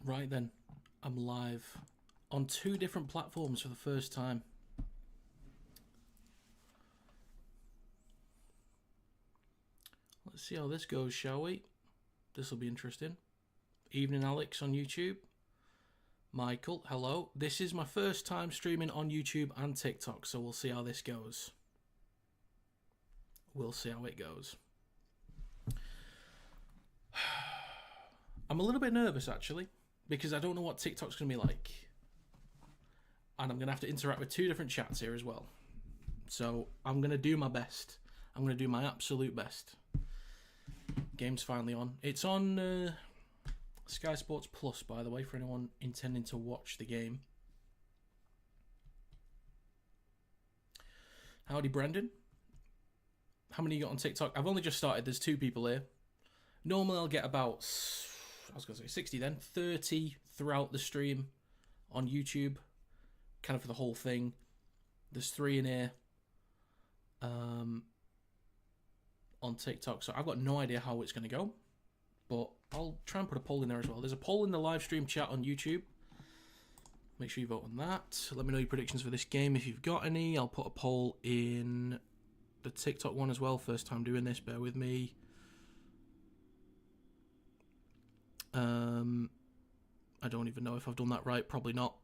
Right then, I'm live on 2 different platforms for the first time. Let's see how this goes, shall we? This will be interesting. Evening, Alex on YouTube. Michael, hello. This is my first time streaming on YouTube and TikTok, so we'll see how this goes. We'll see how it goes. I'm a little bit nervous, actually, because I don't know what TikTok's going to be like. And I'm going to have to interact with 2 different chats here as well. So I'm going to do my best. I'm going to do my absolute best. Game's finally on. It's on Sky Sports Plus, by the way, for anyone intending to watch the game. Howdy, Brendan. How many you got on TikTok? I've only just started. There's 2 people here. Normally I'll get about, I was going to say 60 then, 30 throughout the stream on YouTube, kind of for the whole thing. There's 3 in here on TikTok, so I've got no idea how it's going to go, but I'll try and put a poll in there as well. There's a poll in the live stream chat on YouTube. Make sure you vote on that. Let me know your predictions for this game if you've got any. I'll put a poll in the TikTok one as well. First time doing this, bear with me. I don't even know if I've done that right. Probably not.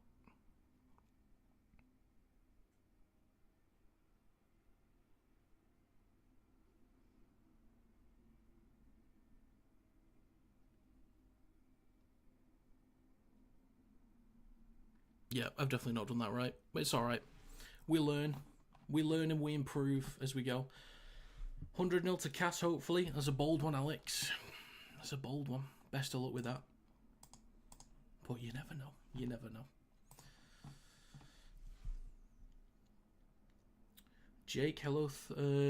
Yeah, I've definitely not done that right. But it's alright. We learn. We learn and we improve as we go. 100-0 to Cass, hopefully. That's a bold one, Alex. That's a bold one. Best of luck with that. But you never know. You never know. Jake, hello.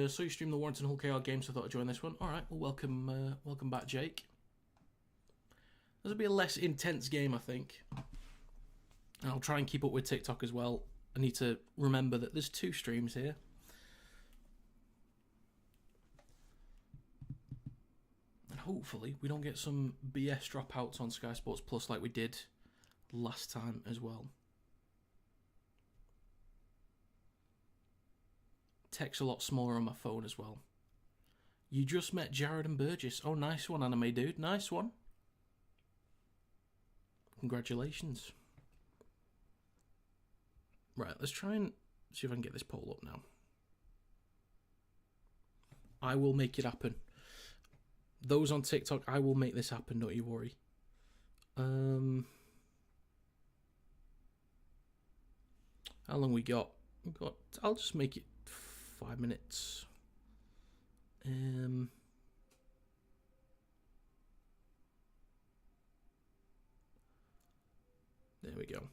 So you stream the Warrington Hull KR game, so I thought I'd join this one. Alright, well, welcome back, Jake. This will be a less intense game, I think. And I'll try and keep up with TikTok as well. I need to remember that there's 2 streams here. And hopefully we don't get some BS dropouts on Sky Sports Plus like we did last time as well. Text a lot smaller on my phone as well. You just met Jared and Burgess. Oh, nice one, anime dude. Nice one. Congratulations. Right, let's try and see if I can get this poll up now. I will make it happen. Those on TikTok, I will make this happen, don't you worry. How long we got? I'll just make it 5 minutes. There we go.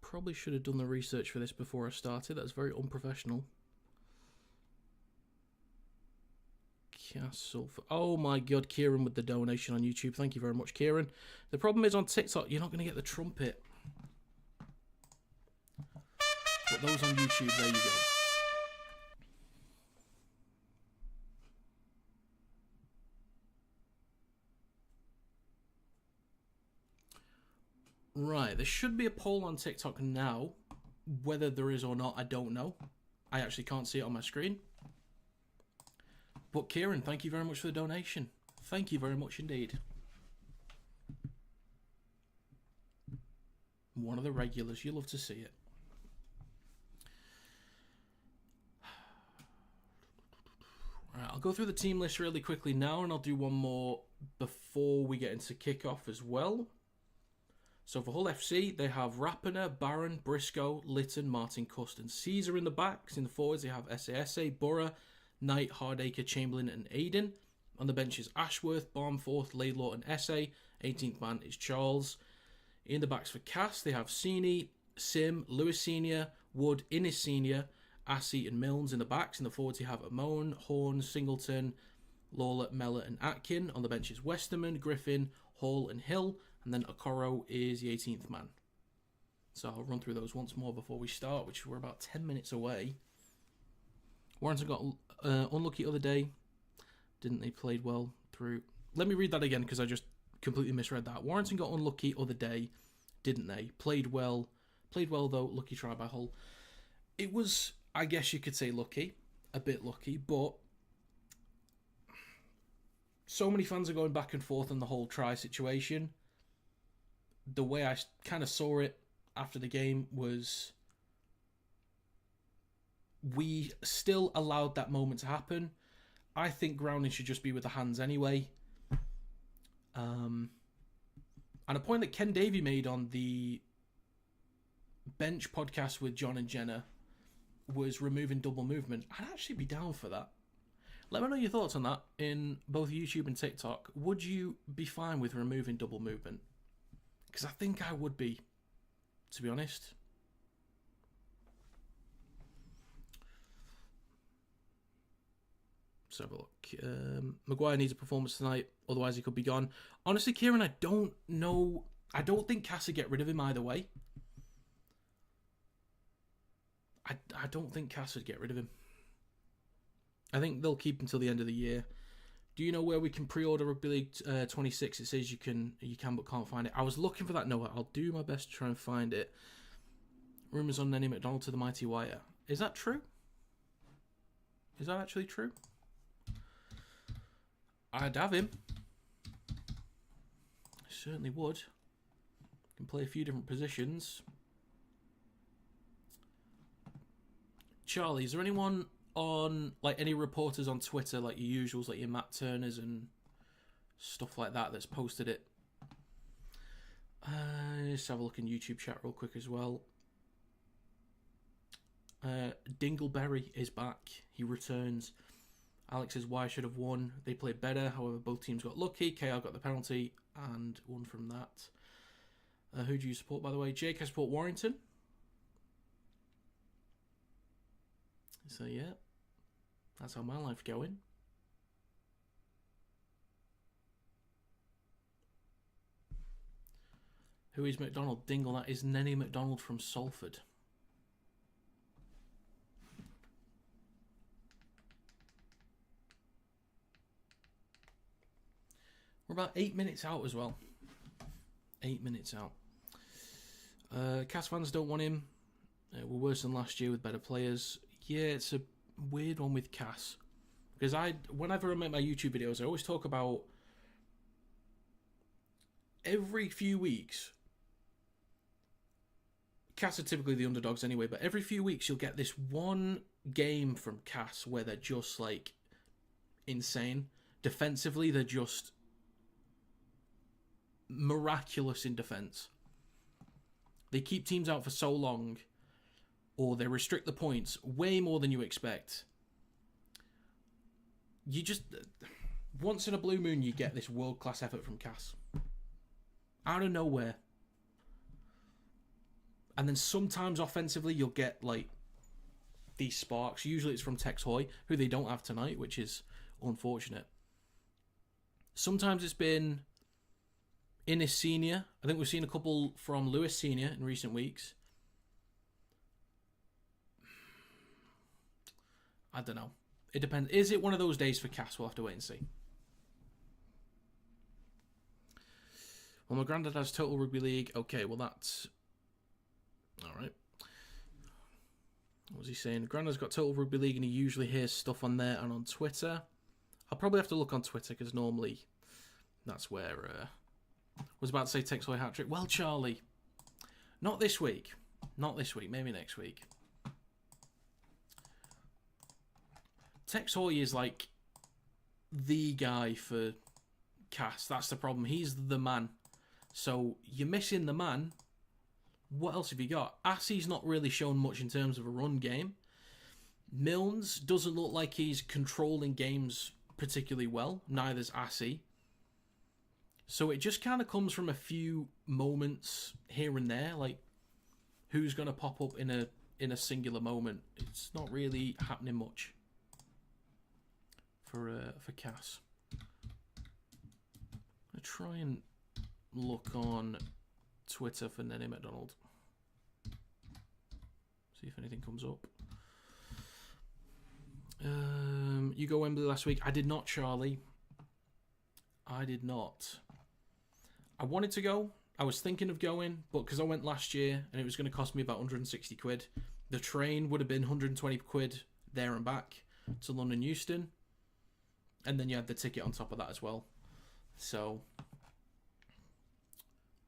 Probably should have done the research for this before I started. That's very unprofessional. Castleford. Oh my god, Kieran with the donation on YouTube. Thank you very much, Kieran. The problem is on TikTok, you're not going to get the trumpet. But those on YouTube, there you go. Right, there should be a poll on TikTok now. Whether there is or not, I don't know. I actually can't see it on my screen. But Kieran, thank you very much for the donation. Thank you very much indeed. One of the regulars, you love to see it. Right, I'll go through the team list really quickly now, and I'll do one more before we get into kickoff as well. So for Hull FC, they have Rapiner, Barron, Briscoe, Litton, Martin, Cust and Caesar in the backs. In the forwards, they have Essa, Borough, Knight, Hardacre, Chamberlain and Aiden. On the bench is Ashworth, Barnforth, Laidlaw and Essa. 18th man is Charles. In the backs for Cass, they have Sini, Sim, Lewis Senior, Wood, Innes Senior, Assey and Milnes in the backs. In the forwards, you have Amon, Horn, Singleton, Lawler, Mellor and Atkin. On the bench is Westerman, Griffin, Hall and Hill. And then Okoro is the 18th man. So I'll run through those once more before we start, which we're about 10 minutes away. Warrington got unlucky other day. Didn't they? Played well through... Let me read that again because I just completely misread that. Warrington got unlucky other day, didn't they? Played well. Played well, though. Lucky try by Hull. It was, I guess you could say, lucky. A bit lucky, but... So many fans are going back and forth on the whole try situation. The way I kind of saw it after the game was... We still allowed that moment to happen. I think grounding should just be with the hands anyway. And a point that Ken Davey made on the bench podcast with John and Jenna was removing double movement. I'd actually be down for that. Let me know your thoughts on that in both YouTube and TikTok. Would you be fine with removing double movement? Because I think I would be, to be honest. Let's have a look. Maguire needs a performance tonight, otherwise he could be gone. Honestly, Kieran, I don't know. I don't think Cass would get rid of him either way. I don't think Cass would get rid of him. I think they'll keep him until the end of the year. Do you know where we can pre-order Rugby League 26? It says you can but can't find it. I was looking for that, Noah. I'll do my best to try and find it. Rumours on Nenny McDonald to the Mighty Wire. Is that true? Is that actually true? I'd have him. I certainly would. Can play a few different positions. Charlie, is there anyone on, like, any reporters on Twitter, like your usuals, like your Matt Turners and stuff like that, that's posted it? Let's have a look in YouTube chat real quick as well. Dingleberry is back. He returns. Alex says, why should have won? They played better. However, both teams got lucky. KR got the penalty and won from that. Who do you support, by the way? Jake, I support Warrington. So, yeah. That's how my life's going. Who is McDonald? Dingle, that is Nenny McDonald from Salford. We're about 8 minutes out as well. 8 minutes out. Cass fans don't want him. We're worse than last year with better players. Yeah, it's a weird one with Cass. Because whenever I make my YouTube videos, I always talk about every few weeks. Cass are typically the underdogs anyway, but every few weeks you'll get this one game from Cass where they're just like insane. Defensively, they're just miraculous in defense. They keep teams out for so long, or they restrict the points way more than you expect. You just, once in a blue moon, you get this world-class effort from Cass. Out of nowhere. And then sometimes offensively, you'll get like these sparks. Usually it's from Tex Hoy, who they don't have tonight, which is unfortunate. Sometimes it's been Innis Senior. I think we've seen a couple from Lewis Senior in recent weeks. I don't know. It depends. Is it one of those days for Cass? We'll have to wait and see. Well, my granddad has Total Rugby League. Okay, well that's... Alright. What was he saying? Granddad's got Total Rugby League and he usually hears stuff on there and on Twitter. I'll probably have to look on Twitter because normally that's where... I was about to say Tex Hoy hat-trick. Well, Charlie, not this week. Not this week. Maybe next week. Tex Hoy is like the guy for Cass. That's the problem. He's the man. So you're missing the man. What else have you got? Assie's not really shown much in terms of a run game. Milnes doesn't look like he's controlling games particularly well. Neither's Assie. So it just kind of comes from a few moments here and there. Like, who's going to pop up in a singular moment? It's not really happening much for Cass. I'm going to try and look on Twitter for Nenny McDonald. See if anything comes up. You go Wembley last week. I did not, Charlie. I did not. I wanted to go. I was thinking of going, but because I went last year and it was going to cost me about 160 quid. The train would have been 120 quid there and back to London Euston. And then you had the ticket on top of that as well. So,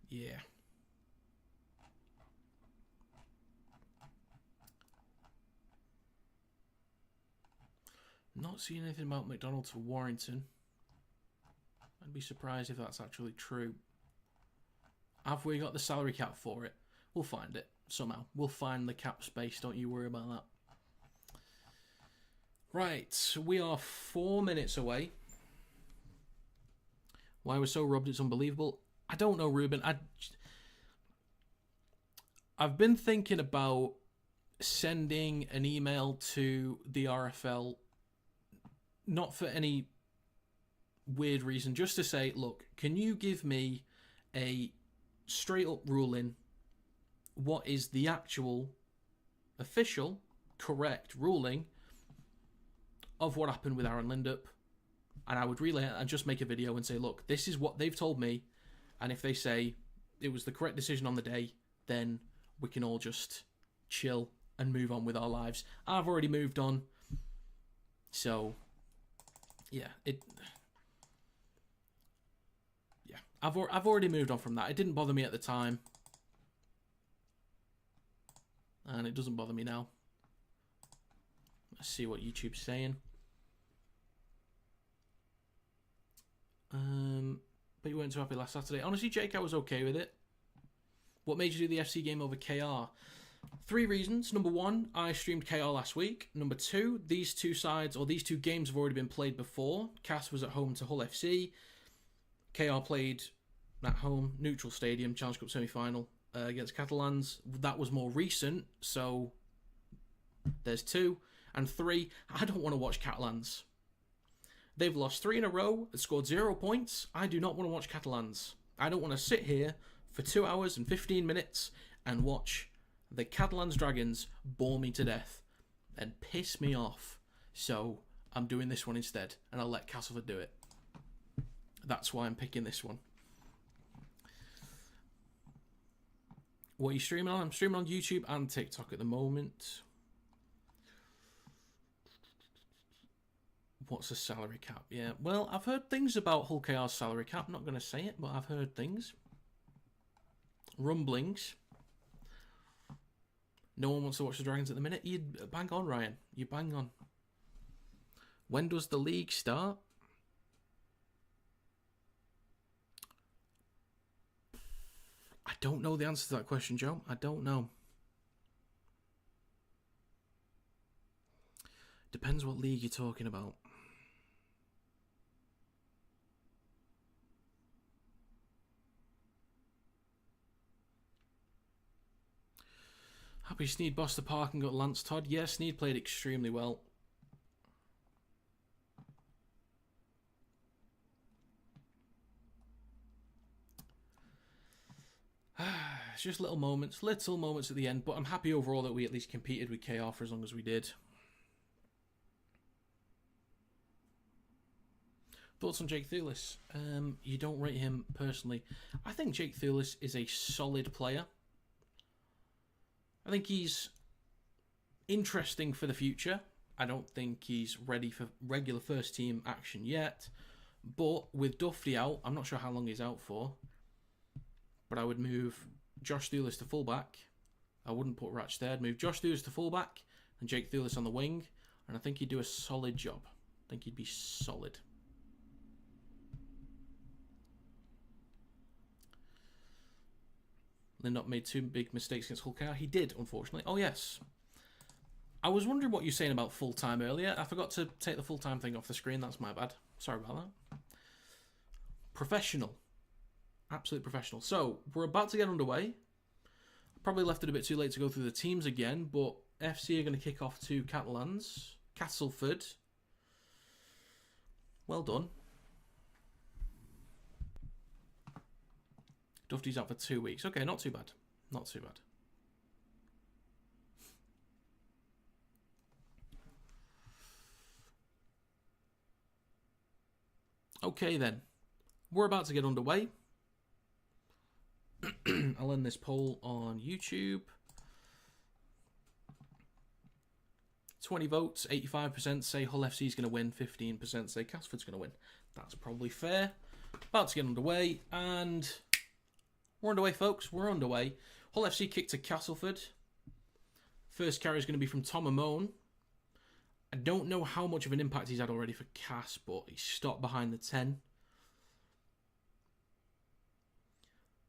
yeah. Not seeing anything about McDonald's for Warrington. I'd be surprised if that's actually true. Have we got the salary cap for it? We'll find it somehow. We'll find the cap space. Don't you worry about that. Right, we are 4 minutes away. Why we're so robbed, it's unbelievable. I don't know, Ruben. I've been thinking about sending an email to the RFL, not for any weird reason, just to say, look, can you give me a straight up ruling? What is the actual official correct ruling of what happened with Aaron Lindup? And I would relay it and just make a video and say, look, this is what they've told me. And if they say it was the correct decision on the day, then we can all just chill and move on with our lives. I've already moved on. So, yeah, I've already moved on from that. It didn't bother me at the time. And it doesn't bother me now. Let's see what YouTube's saying. But you weren't too happy last Saturday. Honestly, Jake, I was okay with it. What made you do the FC game over KR? 3 reasons. Number 1, I streamed KR last week. Number 2, these two sides, or these two games have already been played before. Cass was at home to Hull FC. KR played at home, neutral stadium, Challenge Cup semi-final against Catalans. That was more recent, so there's 2. And 3, I don't want to watch Catalans. They've lost 3 in a row and scored 0 points. I do not want to watch Catalans. I don't want to sit here for 2 hours and 15 minutes and watch the Catalans Dragons bore me to death and piss me off. So I'm doing this one instead, and I'll let Castleford do it. That's why I'm picking this one. What are you streaming on? I'm streaming on YouTube and TikTok at the moment. What's the salary cap? Yeah, well, I've heard things about Hull KR's salary cap. I'm not going to say it, but I've heard things. Rumblings. No one wants to watch the Dragons at the minute. You bang on, Ryan. You bang on. When does the league start? I don't know the answer to that question, Joe. I don't know. Depends what league you're talking about. Happy Sneed bossed the park and got Lance Todd. Yes, Sneed played extremely well. It's just little moments at the end, but I'm happy overall that we at least competed with KR for as long as we did. Thoughts on Jake Thulis? You don't rate him personally. I think Jake Thulis is a solid player. I think he's interesting for the future. I don't think he's ready for regular first team action yet. But with Duffy out, I'm not sure how long he's out for. But I would move Josh Thulis to fullback. I wouldn't put Ratch there. I'd move Josh Thulis to fullback and Jake Thulis on the wing. And I think he'd do a solid job. I think he'd be solid. Lindop made 2 big mistakes against Hull KR. He did, unfortunately. Oh, yes. I was wondering what you were saying about full-time earlier. I forgot to take the full-time thing off the screen. That's my bad. Sorry about that. Professional. Absolute professional. So, we're about to get underway. Probably left it a bit too late to go through the teams again, but FC are going to kick off to Catalans. Castleford. Well done. Duffy's out for 2 weeks. Okay, not too bad. Not too bad. Okay then, we're about to get underway. I'll end this poll on YouTube. 20 votes, 85% say Hull FC is going to win, 15% say Castleford's going to win. That's probably fair. About to get underway, and we're underway, folks. We're underway. Hull FC kick to Castleford. First carry is going to be from Tom Amone. I don't know how much of an impact he's had already for Cass, but he's stopped behind the 10.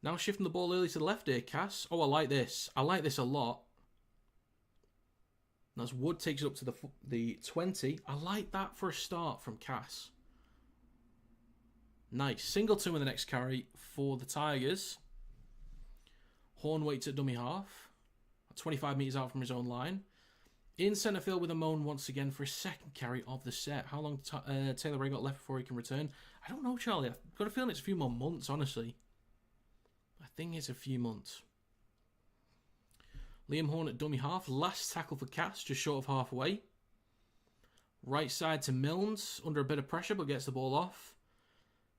Now shifting the ball early to the left here, Cass. Oh, I like this. I like this a lot. And as Wood takes it up to the 20. I like that for a start from Cass. Nice. Single 2 in the next carry for the Tigers. Horn waits at dummy half. 25 metres out from his own line. In centre field with Amone once again for his second carry of the set. How long Taylor Ray got left before he can return? I don't know, Charlie. I've got a feeling it's a few more months, honestly. I think it's a few months. Liam Horn at dummy half. Last tackle for Cass, just short of halfway. Right side to Milnes. Under a bit of pressure, but gets the ball off.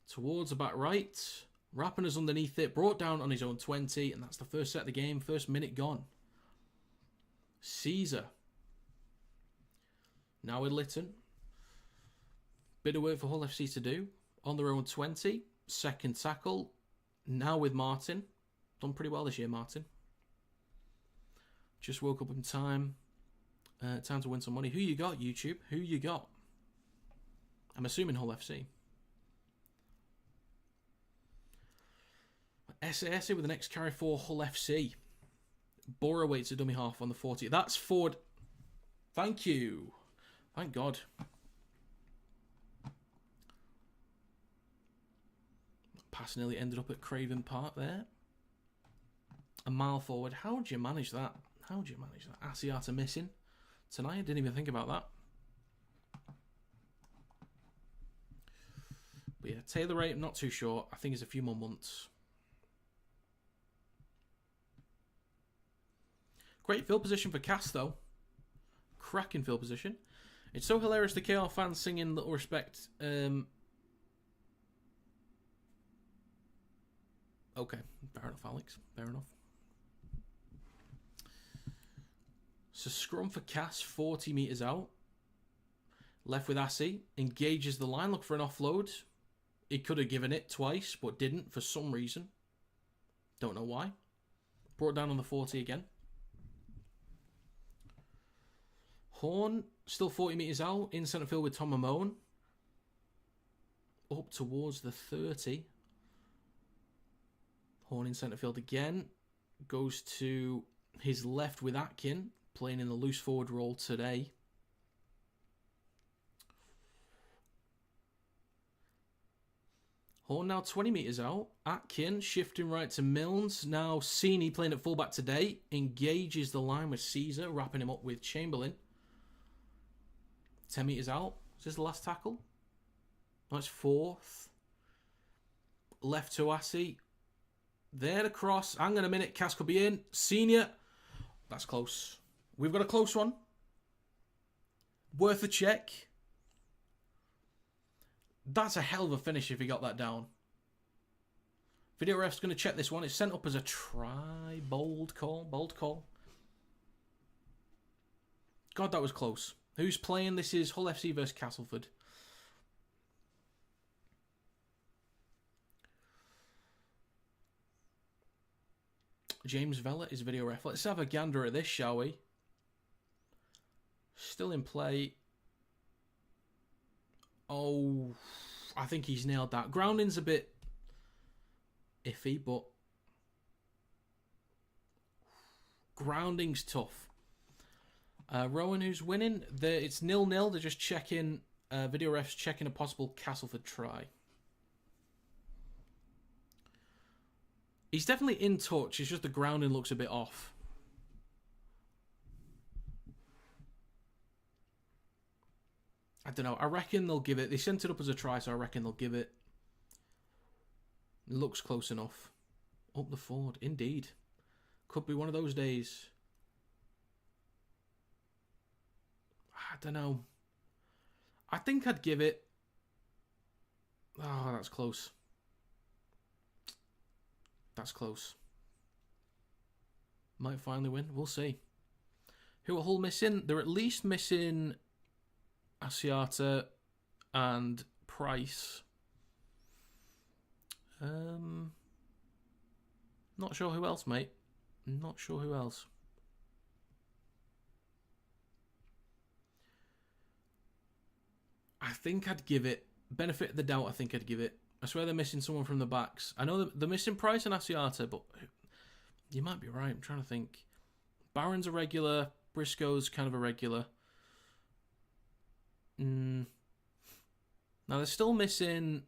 Towards the back right. Rapinoe's underneath it. Brought down on his own 20. And that's the first set of the game. First minute gone. Caesar. Now with Lytton. Bit of work for Hull FC to do. On their own 20. Second tackle. Now with Martin. Done pretty well this year, Martin. Just woke up in time. Time to win some money. Who you got, YouTube? Who you got? I'm assuming Hull FC. SAS with the next carry for Hull FC. Bora waits a dummy half on the 40. That's forward. Thank you. Thank God. Pass nearly ended up at Craven Park there. A mile forward. How would you manage that? How would you manage that? Asiata missing tonight. I didn't even think about that. But yeah, Taylor Ray, I'm not too sure. I think it's a few more months. Great field position for Cass, though. Cracking field position. It's so hilarious the KR fans singing Little Respect. Okay, fair enough, Alex. Fair enough. So scrum for Cass, 40 metres out. Left with Assi. Engages the line. Look for an offload. He could have given it twice, but didn't for some reason. Don't know why. Brought down on the 40 again. Horn, still 40 metres out. In centre field with Tom Amone. Up towards the 30. Horn in centre field again. Goes to his left with Atkin. Playing in the loose forward role today. Horn now 20 metres out. Atkin shifting right to Milnes. Now Sini playing at fullback today. Engages the line with Caesar. Wrapping him up with Chamberlain. 10 metres out. Is this the last tackle? No, it's fourth. Left to Assi. There to cross. Hang on a minute. Cass could be in. Senior. That's close. We've got a close one. Worth a check. That's a hell of a finish if he got that down. Video ref's going to check this one. It's sent up as a try. Bold call. Bold call. God, that was close. Who's playing? This is Hull FC versus Castleford. James Vella is video ref. Let's have a gander at this, shall we? Still in play. Oh, I think he's nailed that. Grounding's a bit iffy, but grounding's tough. Rowan, who's winning? It's 0-0. They're just checking. Video refs checking a possible Castleford try. He's definitely in touch. It's just the grounding looks a bit off. I don't know. I reckon they'll give it. They sent it up as a try, so I reckon they'll give it. It looks close enough. Up the forward. Indeed. Could be one of those days. I don't know. I think I'd give it. Oh, that's close. That's close. Might finally win. We'll see. Who are Hull missing? They're at least missing Asiata and Price. Not sure who else, mate. Not sure who else. I think I'd give it benefit of the doubt. I think I'd give it. I swear they're missing someone from the backs. I know they're missing Price and Asiata, but you might be right. I'm trying to think. Barron's a regular. Briscoe's kind of a regular. Now they're still missing.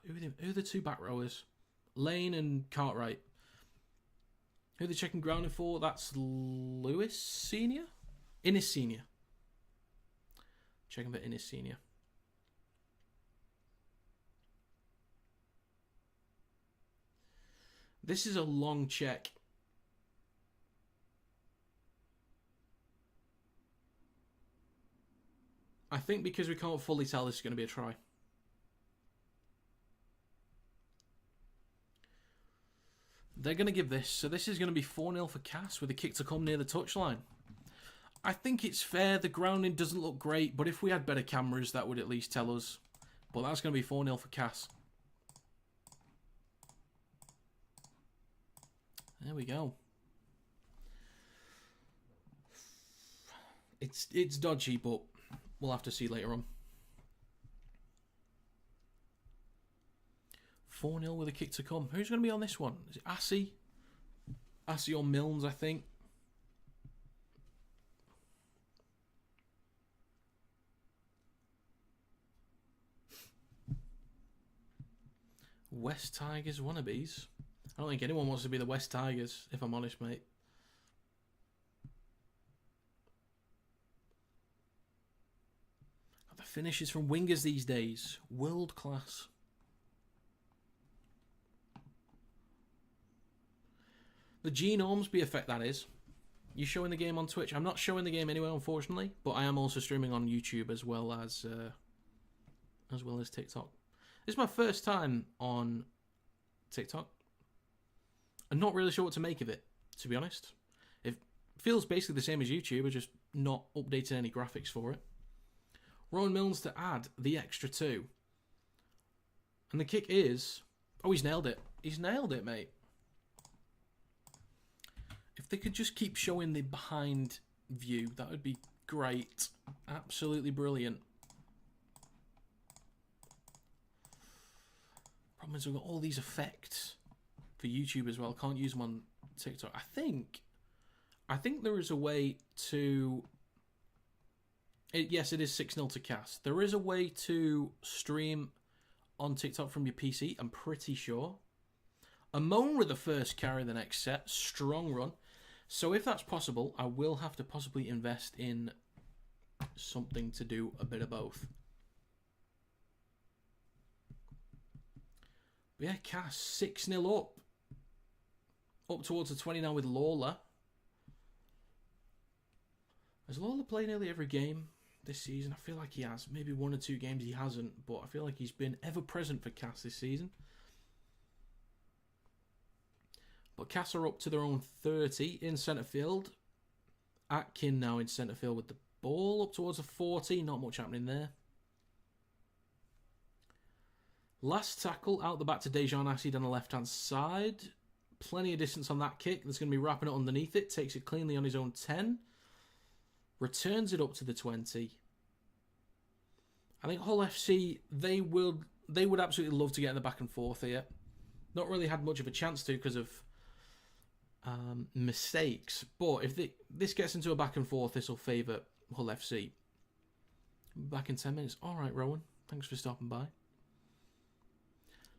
Who are the two back rowers? Lane and Cartwright. Who are they checking grounding for? That's Lewis Senior? Innes Senior. Checking for Innes Senior. This is a long check. I think because we can't fully tell this is going to be a try. They're going to give this. So this is going to be 4-0 for Cass with a kick to come near the touchline. I think it's fair. The grounding doesn't look great, but if we had better cameras, that would at least tell us. But that's going to be 4-0 for Cass. There we go. It's dodgy, but we'll have to see later on. 4-0 with a kick to come. Who's going to be on this one? Is it Assy? Assy or Milnes, I think. West Tigers wannabes. I don't think anyone wants to be the West Tigers, if I'm honest, mate. The finishes from wingers these days. World class. The Gene Ormsby effect, that is. You showing the game on Twitch? I'm not showing the game anywhere, unfortunately, but I am also streaming on YouTube as well as TikTok. This is my first time on TikTok. I'm not really sure what to make of it, to be honest. It feels basically the same as YouTube, we're just not updating any graphics for it. Rowan Milnes to add the extra 2. And the kick is... Oh, he's nailed it. He's nailed it, mate. If they could just keep showing the behind view, that would be great. Absolutely brilliant. Problem is we've got all these effects for YouTube as well. Can't use them on TikTok. I think there is a way to... yes, it is 6-0 to Cass. There is a way to stream on TikTok from your PC, I'm pretty sure. Amon with the first carry the next set. Strong run. So if that's possible, I will have to possibly invest in something to do a bit of both. But yeah, Cass 6-0 up. Up towards the 20 now with Lawler. Has Lawler played nearly every game this season? I feel like he has. Maybe 1 or 2 games he hasn't, but I feel like he's been ever present for Cass this season. But Cass are up to their own 30 in centre field. Atkin now in centre field with the ball up towards the 40. Not much happening there. Last tackle out the back to Dejan Assy down the left-hand side. Plenty of distance on that kick. There's going to be wrapping it underneath it. Takes it cleanly on his own 10. Returns it up to the 20. I think Hull FC, they would absolutely love to get in the back and forth here. Not really had much of a chance to because of mistakes. But if this gets into a back and forth, this will favour Hull FC. Back in 10 minutes. All right, Rowan. Thanks for stopping by.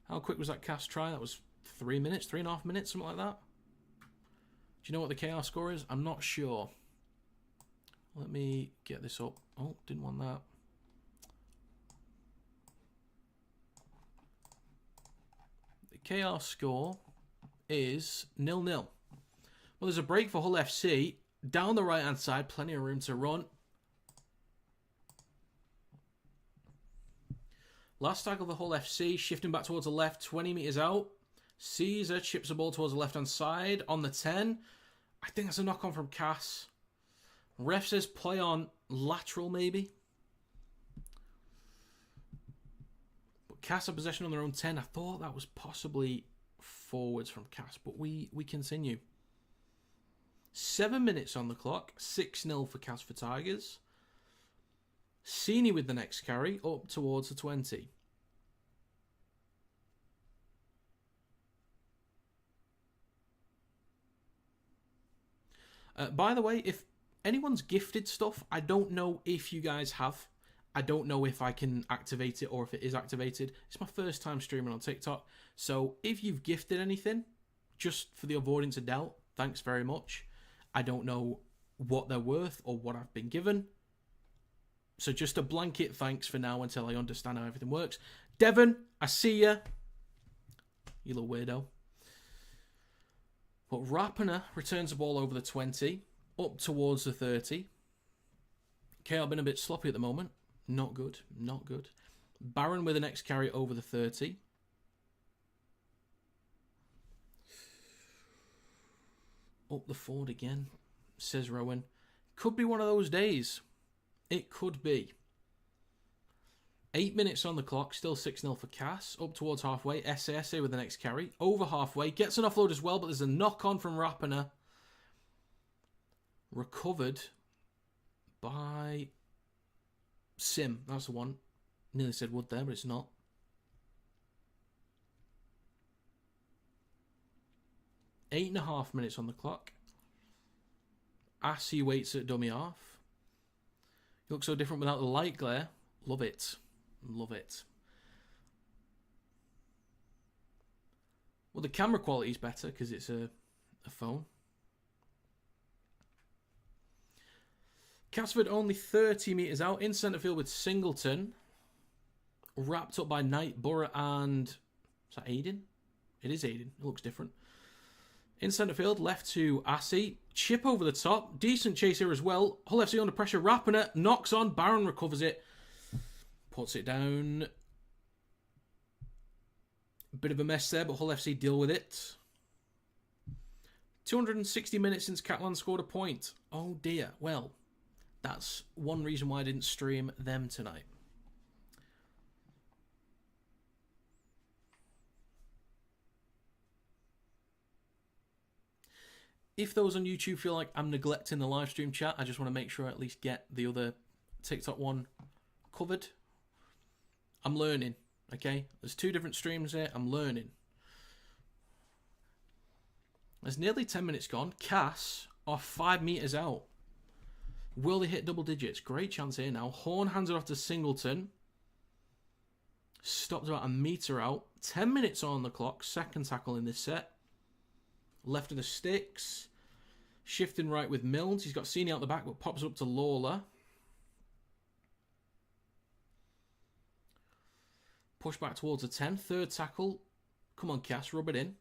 How quick was that cast try? That was 3 minutes, 3.5 minutes, something like that. Do you know what the KR score is? I'm not sure. Let me get this up. Oh, didn't want that. The KR score is 0-0. Well, there's a break for Hull FC. Down the right-hand side, plenty of room to run. Last tackle of the Hull FC, shifting back towards the left, 20 metres out. Caesar chips the ball towards the left-hand side on the 10. I think that's a knock-on from Cass. Ref says play on lateral, maybe. But Cass have possession on their own 10. I thought that was possibly forwards from Cass, but we continue. 7 minutes on the clock. 6-0 for Castleford Tigers. Sini with the next carry, up towards the 20. By the way, if anyone's gifted stuff, I don't know if you guys have. I don't know if I can activate it or if it is activated. It's my first time streaming on TikTok. So if you've gifted anything, just for the avoidance of doubt, thanks very much. I don't know what they're worth or what I've been given. So just a blanket thanks for now until I understand how everything works. Devon, I see ya. You little weirdo. But Rapiner returns the ball over the 20, up towards the 30. KR been a bit sloppy at the moment. Not good, not good. Barron with the next carry over the 30. Up the forward again, says Rowan. Could be one of those days. It could be. 8 minutes on the clock, still 6-0 for Cass. Up towards halfway, SASA with the next carry. Over halfway, gets an offload as well, but there's a knock-on from Rapiner. Recovered by Sim. That's the one. Nearly said Wood there, but it's not. 8.5 minutes on the clock. Assy waits at dummy half. He looks so different without the light glare. Love it. Love it. Well, the camera quality is better because it's a phone. Castleford only 30 metres out in centre field with Singleton. Wrapped up by Knight, Borough and... Is that Aiden? It is Aiden. It looks different. In centre field, left to Assy. Chip over the top. Decent chase here as well. Hull FC under pressure. Rapiner knocks on. Barron recovers it. Puts it down. Bit of a mess there, but Hull FC deal with it. 260 minutes since Catalan scored a point. Oh dear. Well, that's one reason why I didn't stream them tonight. If those on YouTube feel like I'm neglecting the live stream chat, I just want to make sure I at least get the other TikTok one covered. I'm learning, okay? There's 2 different streams here. I'm learning. There's nearly 10 minutes gone. Cass are 5 metres out. Will they hit double digits? Great chance here now. Horn hands it off to Singleton. Stopped about a metre out. 10 minutes on the clock. Second tackle in this set. Left of the sticks. Shifting right with Milnes. He's got Sini out the back, but pops up to Lawler. Push back towards the 10. Third tackle. Come on, Cass. Rub it in.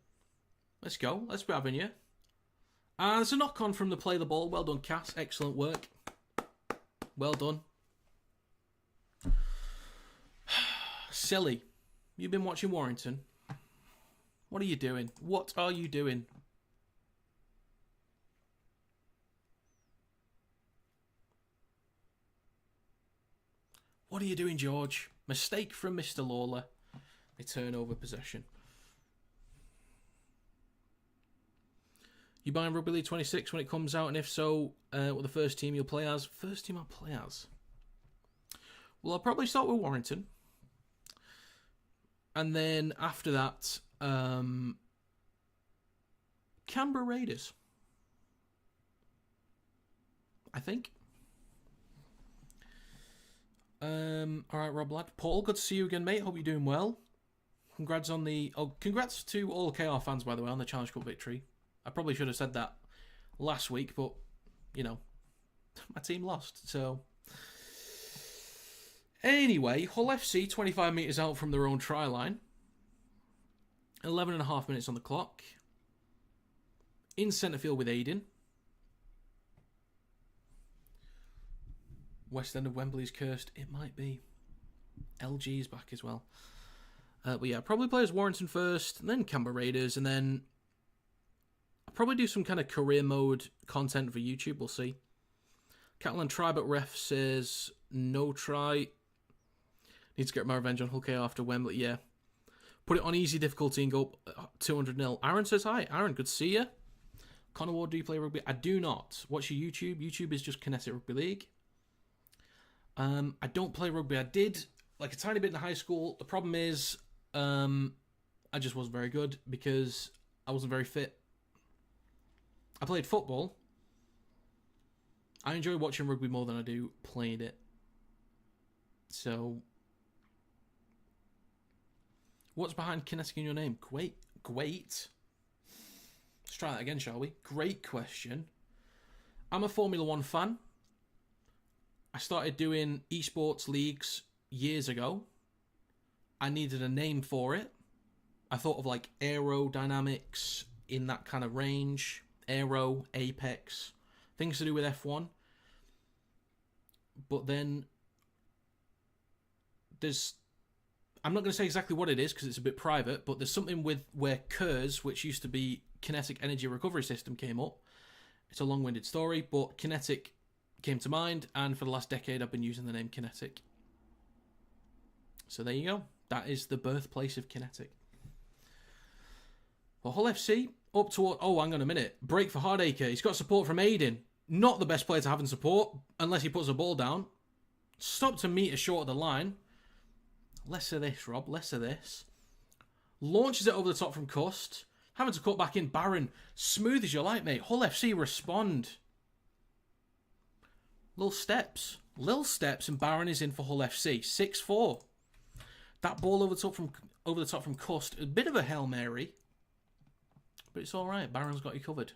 Let's go. Let's be having you. And there's a knock-on from the play the ball. Well done, Cass. Excellent work. Well done. Silly. You've been watching Warrington. What are you doing? What are you doing? What are you doing, George? Mistake from Mr. Lawler. They turn over possession. You buying Rugby League 26 when it comes out? And if so, what the first team you'll play as? First team I'll play as? Well, I'll probably start with Warrington. And then after that, Canberra Raiders. I think. Alright, Rob Lad. Paul, good to see you again, mate. Hope you're doing well. Congrats on the... Oh, congrats to all KR fans, by the way, on the Challenge Cup victory. I probably should have said that last week, but, you know, my team lost, so... Anyway, Hull FC, 25 metres out from their own try line. 11.5 minutes on the clock. In centre field with Aiden. West end of Wembley's cursed. It might be. LG's back as well. But yeah, probably play as Warrington first, and then Canberra Raiders, and then I'll probably do some kind of career mode content for YouTube. We'll see. Catalan try, but ref says no try. Need to get my revenge on Hull KO after Wembley. Yeah. Put it on easy difficulty and go 200-0. Aaron says hi. Aaron, good to see you. Connor Ward, do you play rugby? I do not. What's your YouTube? YouTube is just Kinetic Rugby League. I don't play rugby. I did like a tiny bit in high school. The problem is I just wasn't very good because I wasn't very fit. I played football. I enjoy watching rugby more than I do playing it. So, what's behind Kinetic in your name? Great. Let's try that again, shall we? Great question. I'm a Formula 1 fan. I started doing esports leagues years ago. I needed a name for it. I thought of like aerodynamics in that kind of range. Aero, Apex, things to do with F1. But then I'm not going to say exactly what it is because it's a bit private, but there's something with where KERS, which used to be Kinetic Energy Recovery System, came up. It's a long-winded story, but Kinetic came to mind, and for the last decade I've been using the name Kinetic. So there you go. That is the birthplace of Kinetic. Well, Hull FC up toward... Oh, hang on a minute. Break for Hardacre. He's got support from Aiden. Not the best player to have in support, unless he puts the ball down. Stopped a metre short of the line. Less of this, Rob. Less of this. Launches it over the top from Cust. Having to cut back in. Barron. Smooth as you like, mate. Hull FC respond. Little steps. And Barron is in for Hull FC. 6-4. That ball over the top from Cust. A bit of a Hail Mary. But it's all right. Barron's got you covered.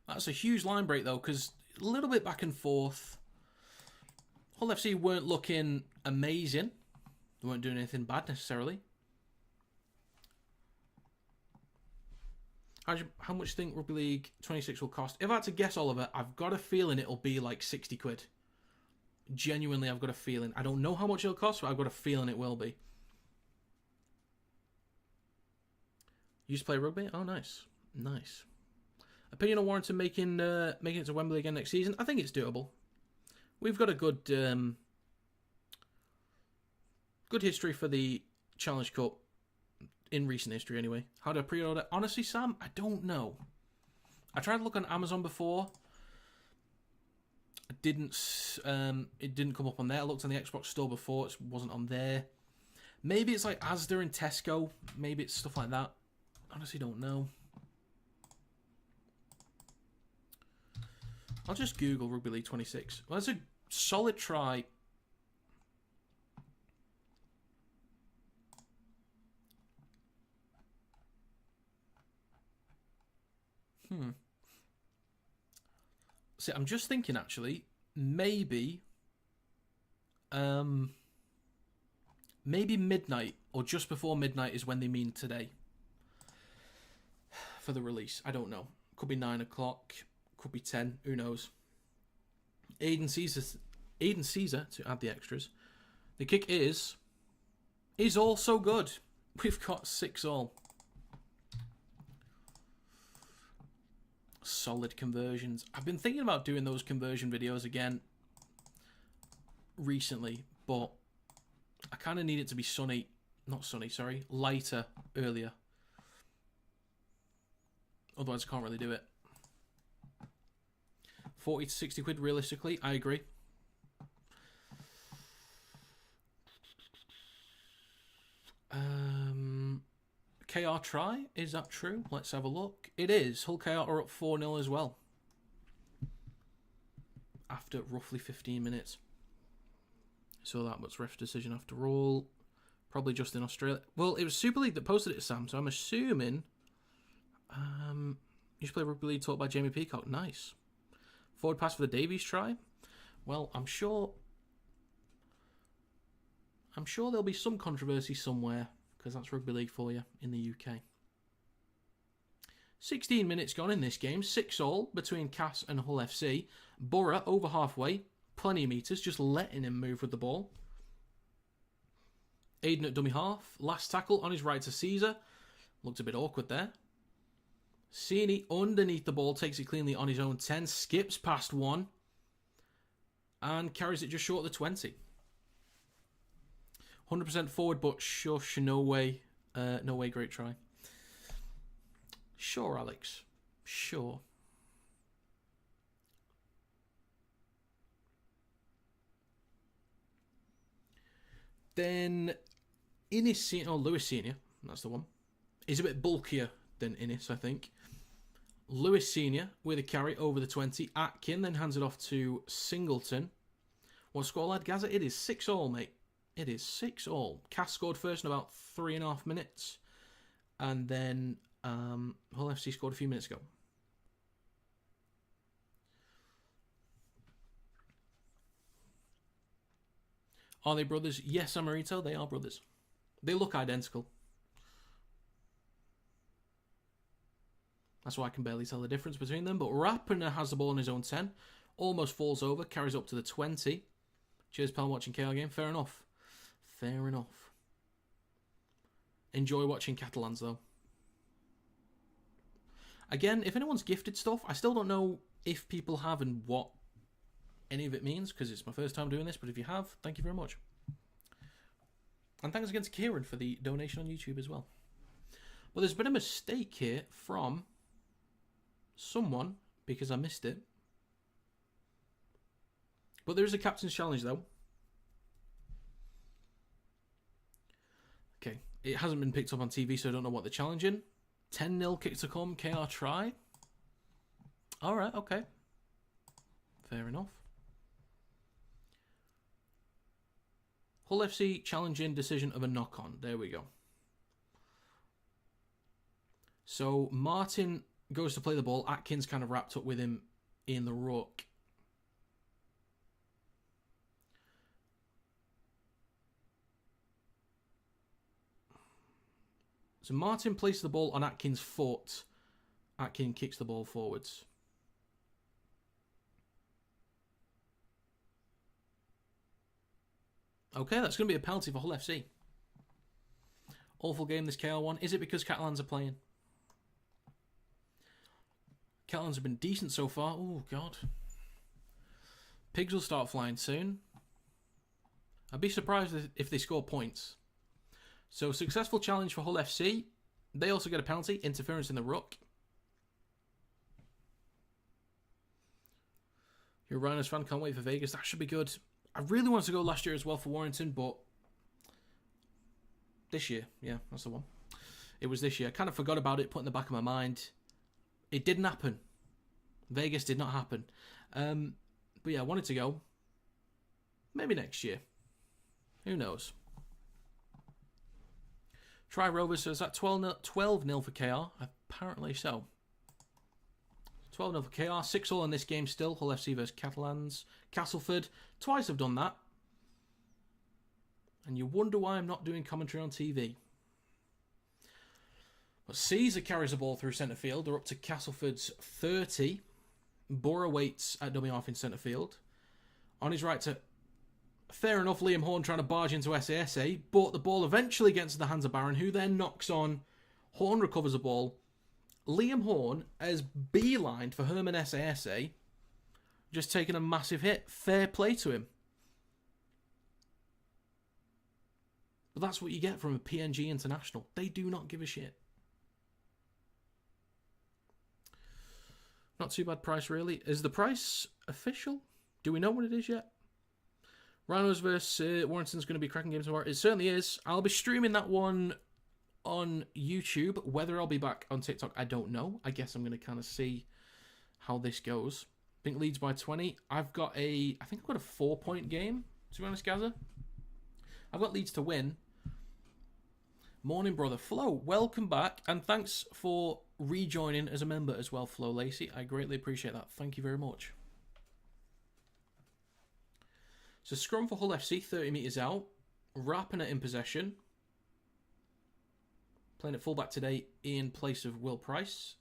That's a huge line break, though, because a little bit back and forth. Hull FC weren't looking amazing. They weren't doing anything bad, necessarily. How much do you think Rugby League 26 will cost? If I had to guess, Oliver, I've got a feeling it'll be like 60 quid. Genuinely, I've got a feeling. I don't know how much it'll cost, but I've got a feeling it will be. You used to play rugby? Oh, nice. Nice. Opinion on Warrington making it to Wembley again next season? I think it's doable. We've got a good history for the Challenge Cup in recent history, anyway. How do I pre-order? Honestly, Sam, I don't know. I tried to look on Amazon before. It didn't come up on there. I looked on the Xbox store before. It wasn't on there. Maybe it's like Asda and Tesco. Maybe it's stuff like that. Honestly, don't know. I'll just Google Rugby League 26. Well, that's a solid try. See, I'm just thinking, actually, maybe midnight or just before midnight is when they mean today for the release. I don't know. Could be 9 o'clock. Could be 10. Who knows? Aiden Caesar to add the extras. The kick is also good. We've got 6-all. Solid conversions. I've been thinking about doing those conversion videos again recently, but I kind of need it to be lighter earlier. Otherwise, I can't really do it. 40 to 60 quid realistically, I agree. KR try, is that true? Let's have a look. It is. Hull KR are up 4-0 as well. After roughly 15 minutes. So that was ref decision after all. Probably just in Australia. Well, it was Super League that posted it, Sam, so I'm assuming... you should play Rugby League taught by Jamie Peacock. Nice. Forward pass for the Davies try. Well, I'm sure there'll be some controversy somewhere, because that's Rugby League for you in the UK. 16 minutes gone in this game. 6-all between Cass and Hull FC. Borough over halfway. plenty of metres, just letting him move with the ball. Aiden at dummy half. Last tackle on his right to Caesar. Looked a bit awkward there. Cini underneath the ball, takes it cleanly on his own 10, skips past one, and carries it just short of the 20. 100% forward, but shush, no way. No way, great try. Sure, Alex. Sure. Then Innis Senior, Lewis Senior, that's the one. He's a bit bulkier than Innis, I think. Lewis Senior with a carry over the 20. Atkin then hands it off to Singleton. What score, lad? Gaza? It is 6-all, mate. It is 6-all. Cass scored first in about 3.5 minutes. And then Hull FC scored a few minutes ago. Are they brothers? Yes, Amarito, they are brothers. They look identical. That's why I can barely tell the difference between them. But Rapiner has the ball on his own 10. Almost falls over. Carries up to the 20. Cheers, pal, watching KR game. Fair enough. Fair enough. Enjoy watching Catalans, though. Again, if anyone's gifted stuff, I still don't know if people have and what any of it means, because it's my first time doing this. But if you have, thank you very much. And thanks again to Kieran for the donation on YouTube as well. But there's been a mistake here from someone, because I missed it. But there is a captain's challenge, though. Okay, it hasn't been picked up on TV, so I don't know what they're challenging. 10-0 kick to come, KR try. Alright, okay. Fair enough. Hull FC challenging decision of a knock-on. There we go. So Martin goes to play the ball. Atkins kind of wrapped up with him in the ruck. So Martin places the ball on Atkins' foot. Atkin kicks the ball forwards. Okay, that's going to be a penalty for Hull FC. Awful game, this KR1. Is it because Catalans are playing? Catalans have been decent so far. Oh, God. Pigs will start flying soon. I'd be surprised if they score points. So, successful challenge for Hull FC. They also get a penalty. Interference in the ruck. You're a Rhinos fan. Can't wait for Vegas. That should be good. I really wanted to go last year as well for Warrington, but this year, yeah, that's the one. It was this year. I kind of forgot about it, put in the back of my mind. It didn't happen. Vegas did not happen. But yeah, I wanted to go. Maybe next year. Who knows? Try Rovers, so is that 12-0 for KR? Apparently so. 12-0 for KR. 6-all in this game still. Hull FC versus Catalans. Castleford. Twice have done that. And you wonder why I'm not doing commentary on TV. But Caesar carries the ball through centre field. They're up to Castleford's 30. Borough waits at dummy half in centre field. On his right to, fair enough, Liam Horn trying to barge into SASA. But the ball eventually gets to the hands of Barron, who then knocks on. Horn recovers the ball. Liam Horn has beelined for Herman SASA. Just taking a massive hit. Fair play to him. But that's what you get from a PNG international. They do not give a shit. Not too bad price, really. Is the price official? Do we know what it is yet? Rhinos versus Warrington's going to be a cracking game tomorrow. It certainly is. I'll be streaming that one on YouTube. Whether I'll be back on TikTok, I don't know. I guess I'm going to kind of see how this goes. I think Leeds by 20. I think I've got a 4-point game, to be honest, Gaza. I've got Leeds to win. Morning, brother. Flo, welcome back. And thanks for rejoining as a member as well, Flo Lacey. I greatly appreciate that. Thank you very much. So scrum for Hull FC, 30 metres out. Rapiner in possession. Playing at fullback today in place of Will Price.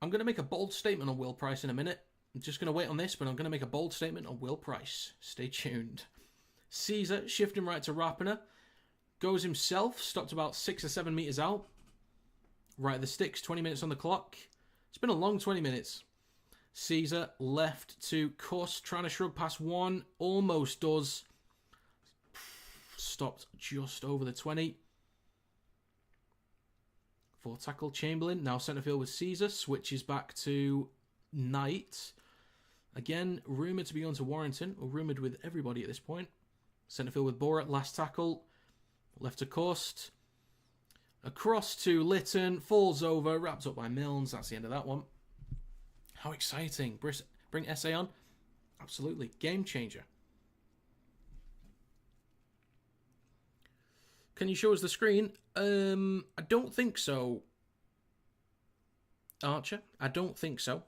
I'm going to make a bold statement on Will Price in a minute. I'm just going to wait on this, but I'm going to make a bold statement on Will Price. Stay tuned. Caesar, shifting right to Rapiner. Goes himself, stopped about 6 or 7 metres out. Right at the sticks, 20 minutes on the clock. It's been a long 20 minutes. Caesar left to Cuss, trying to shrug past one. Almost does. Stopped just over the 20. 4 tackle Chamberlain. Now centre field with Caesar. Switches back to Knight. Again, rumoured to be on to Warrington. Or rumoured with everybody at this point. Centre field with Borat. Last tackle. Left to Coast. Across to Lytton. Falls over. Wrapped up by Milnes. That's the end of that one. How exciting. Bring SA on. Absolutely. Game changer. Can you show us the screen? I don't think so. Archer? I don't think so.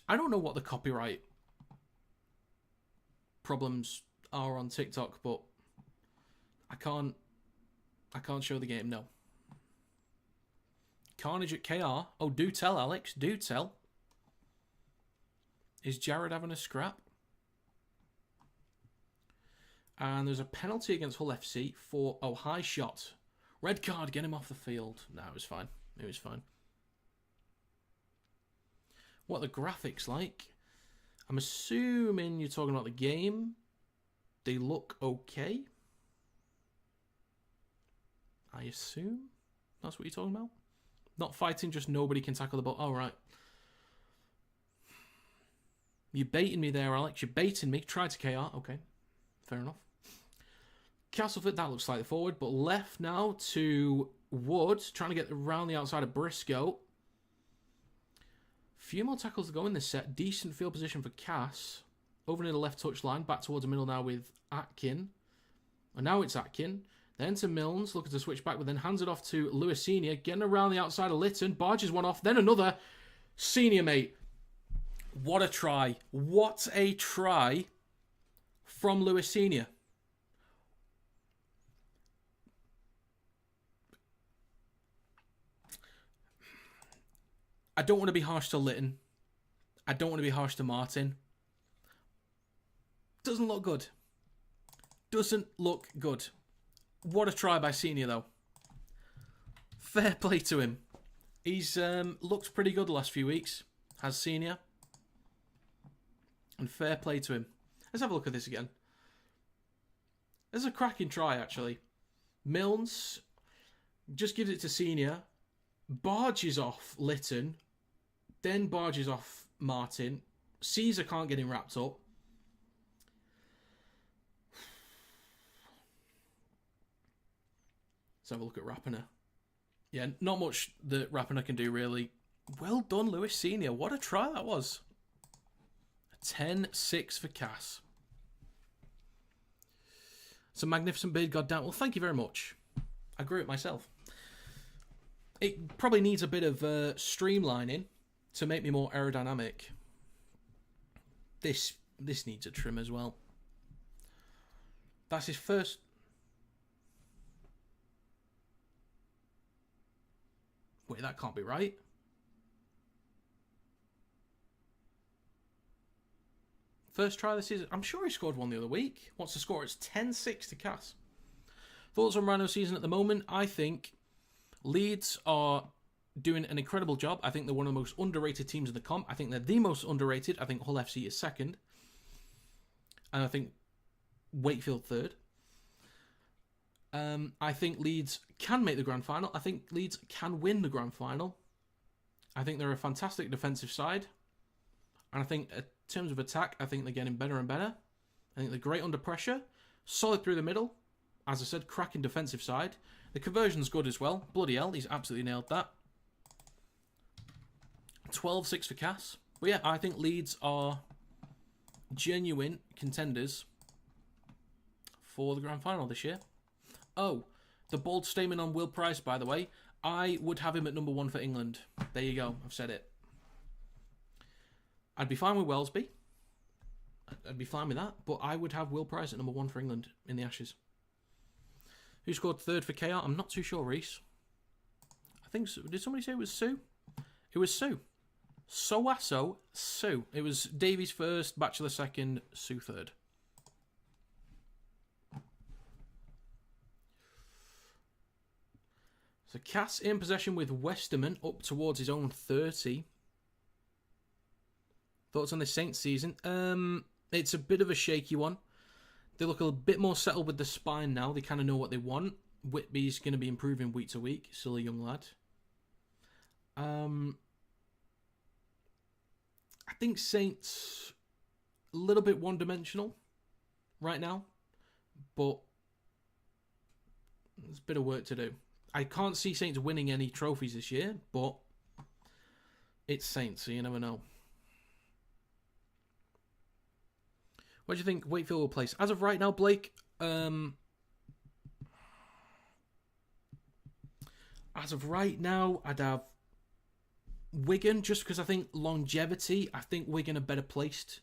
I don't know what the copyright problems are on TikTok, but I can't show the game, no. Carnage at KR. Oh, do tell, Alex. Do tell. Is Jared having a scrap? And there's a penalty against Hull FC for... Oh, high shot. Red card, get him off the field. No, it was fine. It was fine. What are the graphics like? I'm assuming you're talking about the game. They look okay. I assume that's what you're talking about. Not fighting, just nobody can tackle the ball. Oh, right. You're baiting me there, Alex. You're baiting me. Try to KR. Okay. Fair enough. Castleford, that looks slightly forward, but left now to Wood, trying to get around the outside of Briscoe. Few more tackles to go in this set. Decent field position for Cass. Over near the left touchline, back towards the middle now with Atkin. And now it's Atkin. Then to Milnes, looking to switch back, but then hands it off to Lewis Senior, getting around the outside of Lytton, barges one off, then another. Senior, mate. What a try. What a try from Lewis Senior. I don't want to be harsh to Lytton. I don't want to be harsh to Martin. Doesn't look good. Doesn't look good. What a try by Senior, though. Fair play to him. He's looked pretty good the last few weeks. Has Senior. And fair play to him. Let's have a look at this again. There's a cracking try, actually. Milnes just gives it to Senior. Barges off Lytton. Then barges off Martin. Caesar can't get him wrapped up. Let's have a look at Rapiner. Yeah, not much that Rapiner can do, really. Well done, Lewis Senior. What a try that was. 10-6 for Cass. It's a magnificent bid, goddamn. Well, thank you very much. I grew it myself. It probably needs a bit of streamlining to make me more aerodynamic. This needs a trim as well. That's his first... Wait, that can't be right. First try this season. I'm sure he scored one the other week. What's the score? It's 10-6 to Cass. Thoughts on Rhino season at the moment? I think Leeds are doing an incredible job. I think they're one of the most underrated teams in the comp. I think they're the most underrated. I think Hull FC is second. And I think Wakefield third. I think Leeds can make the grand final. I think Leeds can win the grand final. I think they're a fantastic defensive side. And I think in terms of attack, I think they're getting better and better. I think they're great under pressure. Solid through the middle. As I said, cracking defensive side. The conversion's good as well. Bloody hell, he's absolutely nailed that. 12-6 for Cass. But yeah, I think Leeds are genuine contenders for the grand final this year. Oh, the bold statement on Will Price, by the way. I would have him at number 1 for England. There you go. I've said it. I'd be fine with Wellesby. I'd be fine with that. But I would have Will Price at number 1 for England in the Ashes. Who scored third for KR? I'm not too sure, Reese. I think so. Did somebody say it was Sue? It was Sue. Soaso Sue. It was Davies first, Batchelor second, Sue third. So Cass in possession with Westerman up towards his own 30. Thoughts on this Saints season? It's a bit of a shaky one. They look a bit more settled with the spine now. They kind of know what they want. Whitby's going to be improving week to week. Still a young lad. I think Saints a little bit one-dimensional right now, but there's a bit of work to do. I can't see Saints winning any trophies this year, but it's Saints, so you never know. What do you think Wakefield will place? As of right now, Blake, as of right now, I'd have Wigan, just because I think longevity, I think Wigan are better placed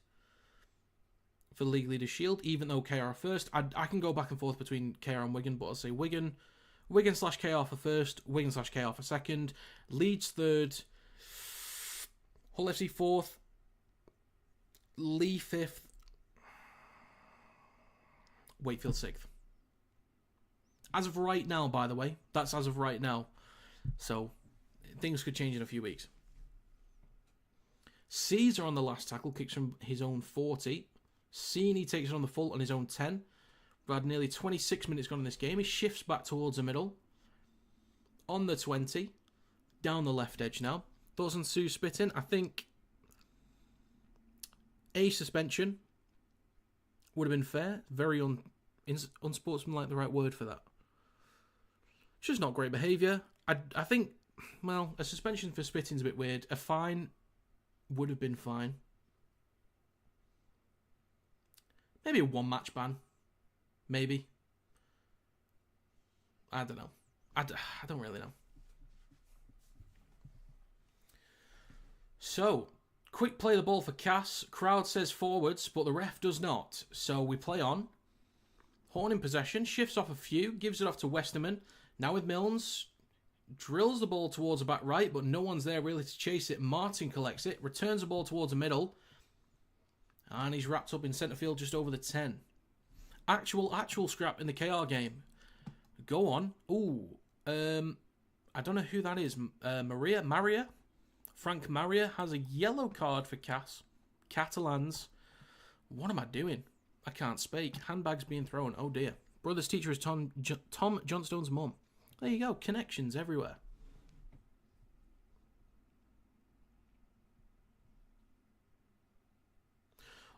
for the League Leaders Shield, even though KR are first. I can go back and forth between KR and Wigan, but I'll say Wigan / KR for first, Wigan / KR for second, Leeds third, Hull FC fourth, Lee fifth, Wakefield sixth. As of right now, by the way, that's as of right now. So things could change in a few weeks. Caesar on the last tackle, kicks from his own 40. Sini takes it on the full on his own 10. We've had nearly 26 minutes gone in this game. He shifts back towards the middle. On the 20. Down the left edge now. Thoughts on Sue spitting? I think a suspension would have been fair. Very unsportsmanlike, the right word for that. It's just not great behaviour. I think, well, a suspension for spitting is a bit weird. A fine would have been fine. Maybe a one-match ban. Maybe. I don't know. I don't really know. So, quick play the ball for Cass. Crowd says forwards, but the ref does not. So we play on. Horn in possession. Shifts off a few. Gives it off to Westerman. Now with Milnes. Drills the ball towards the back right, but no one's there really to chase it. Martin collects it. Returns the ball towards the middle. And he's wrapped up in centre field just over the 10. Actual scrap in the KR game. Go on. Ooh. I don't know who that is. Maria? Frank Maria has a yellow card for Cass. Catalans. What am I doing? I can't speak. Handbags being thrown. Oh dear. Brother's teacher is Tom Johnstone's mum. There you go. Connections everywhere.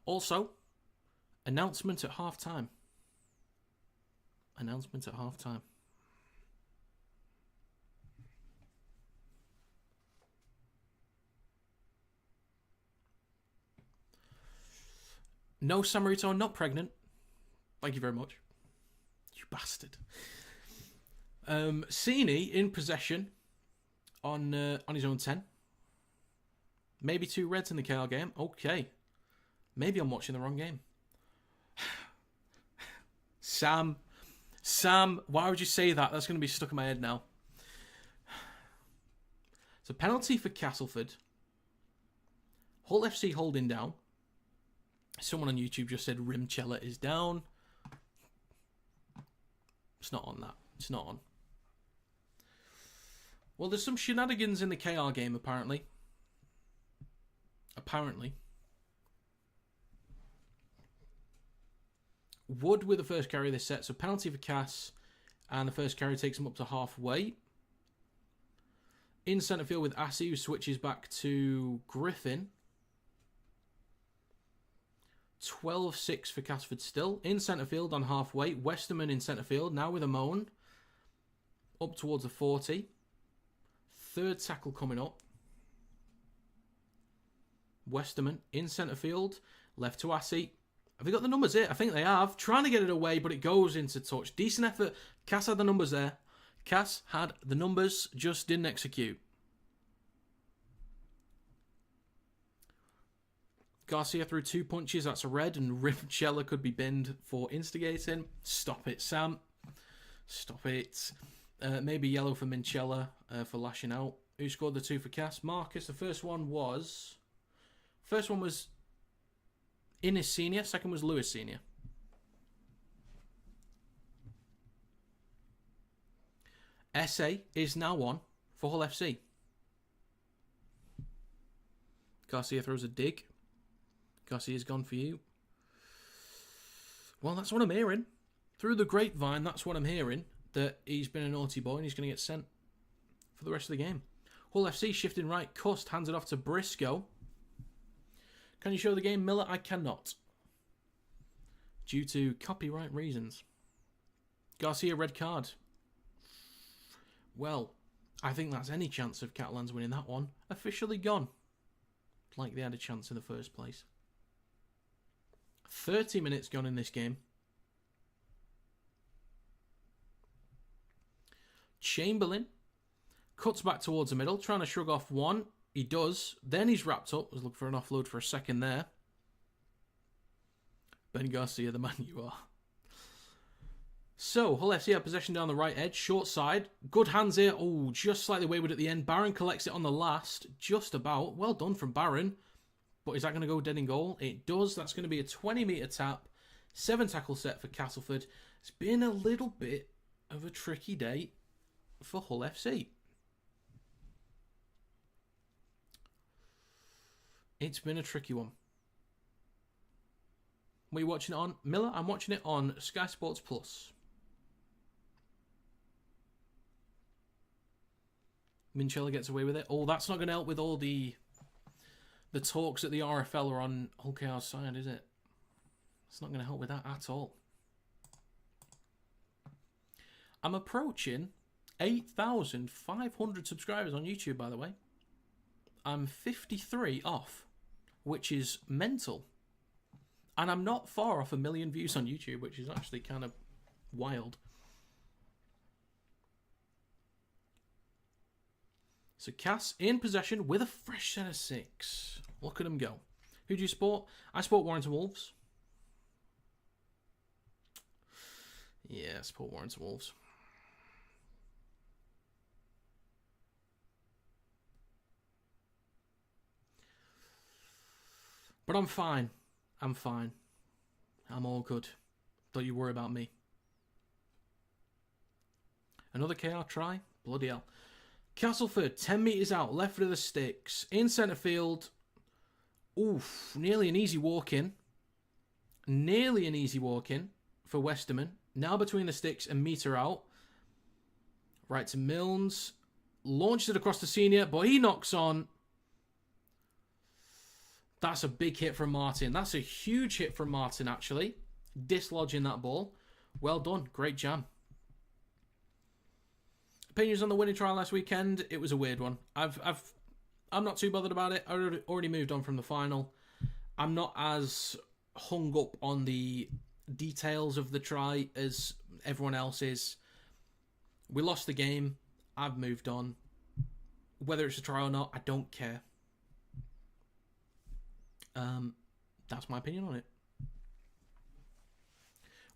Also, announcement at half-time. Announcement at half-time. No, Samarito, not pregnant. Thank you very much. You bastard. Sini in possession on his own 10. Maybe 2 reds in the KR game. Okay. Maybe I'm watching the wrong game. Sam, why would you say that? That's going to be stuck in my head now. So penalty for Castleford. Hull FC holding down. Someone on YouTube just said Rimchella is down. It's not on that. It's not on. Well, there's some shenanigans in the KR game, apparently. Wood with the first carry of this set. So penalty for Cass. And the first carry takes him up to halfway. In centre field with Assy, who switches back to Griffin. 12-6 for Castleford still. In centre field on halfway. Westerman in centre field. Now with a moan. Up towards the 40. Third tackle coming up. Westerman in centre field. Left to Assy. Have they got the numbers here? I think they have. Trying to get it away, but it goes into touch. Decent effort. Cass had the numbers there. Cass had the numbers, just didn't execute. Garcia threw 2 punches. That's a red, and Rimchella could be binned for instigating. Stop it, Sam. Stop it. Maybe yellow for Minchella for lashing out. who scored the 2 for Cass. Marcus, the first one was Innes Senior, second was Lewis Senior. SA is now on for Hull FC. Garcia throws a dig. Garcia's gone for you. Well, that's what I'm hearing. Through the grapevine, that's what I'm hearing. That he's been a naughty boy and he's going to get sent for the rest of the game. Hull FC shifting right. Cust hands it off to Briscoe. Can you show the game, Miller? I cannot. Due to copyright reasons. Garcia, red card. Well, I think that's any chance of Catalans winning that one officially gone. Like they had a chance in the first place. 30 minutes gone in this game. Chamberlain cuts back towards the middle, trying to shrug off one. He does. Then he's wrapped up. Was looking for an offload for a second there. Ben Garcia, the man you are. So, Hull FC have possession down the right edge. Short side. Good hands here. Oh, just slightly wayward at the end. Barron collects it on the last. Just about. Well done from Barron. But is that going to go dead in goal? It does. That's going to be a 20-metre tap. 7 tackle set for Castleford. It's been a little bit of a tricky day for Hull FC. It's been a tricky one. What are you watching it on? Miller, I'm watching it on Sky Sports Plus. Minchella gets away with it. Oh, that's not going to help with all the talks at the RFL are on Hull KR's side, is it? It's not going to help with that at all. I'm approaching 8,500 subscribers on YouTube, by the way. I'm 53 off, which is mental. And I'm not far off 1 million views on YouTube, which is actually kind of wild. So Cass in possession with a fresh set of 6. Look at him go. Who do you support? I support Warrington Wolves. Yeah, I support Warrington Wolves. But I'm fine. I'm fine. I'm all good. Don't you worry about me. Another KR try? Bloody hell. Castleford, 10 metres out, left of the sticks. In centre field. Oof, nearly an easy walk-in. Nearly an easy walk-in for Westerman. Now between the sticks, a metre out. Right to Milnes. Launched it across the senior, but he knocks on. That's a big hit from Martin. That's a huge hit from Martin, actually. Dislodging that ball. Well done. Great jam. Opinions on the winning trial last weekend? It was a weird one. I'm not too bothered about it. I already moved on from the final. I'm not as hung up on the details of the try as everyone else is. We lost the game. I've moved on. Whether it's a try or not, I don't care. That's my opinion on it.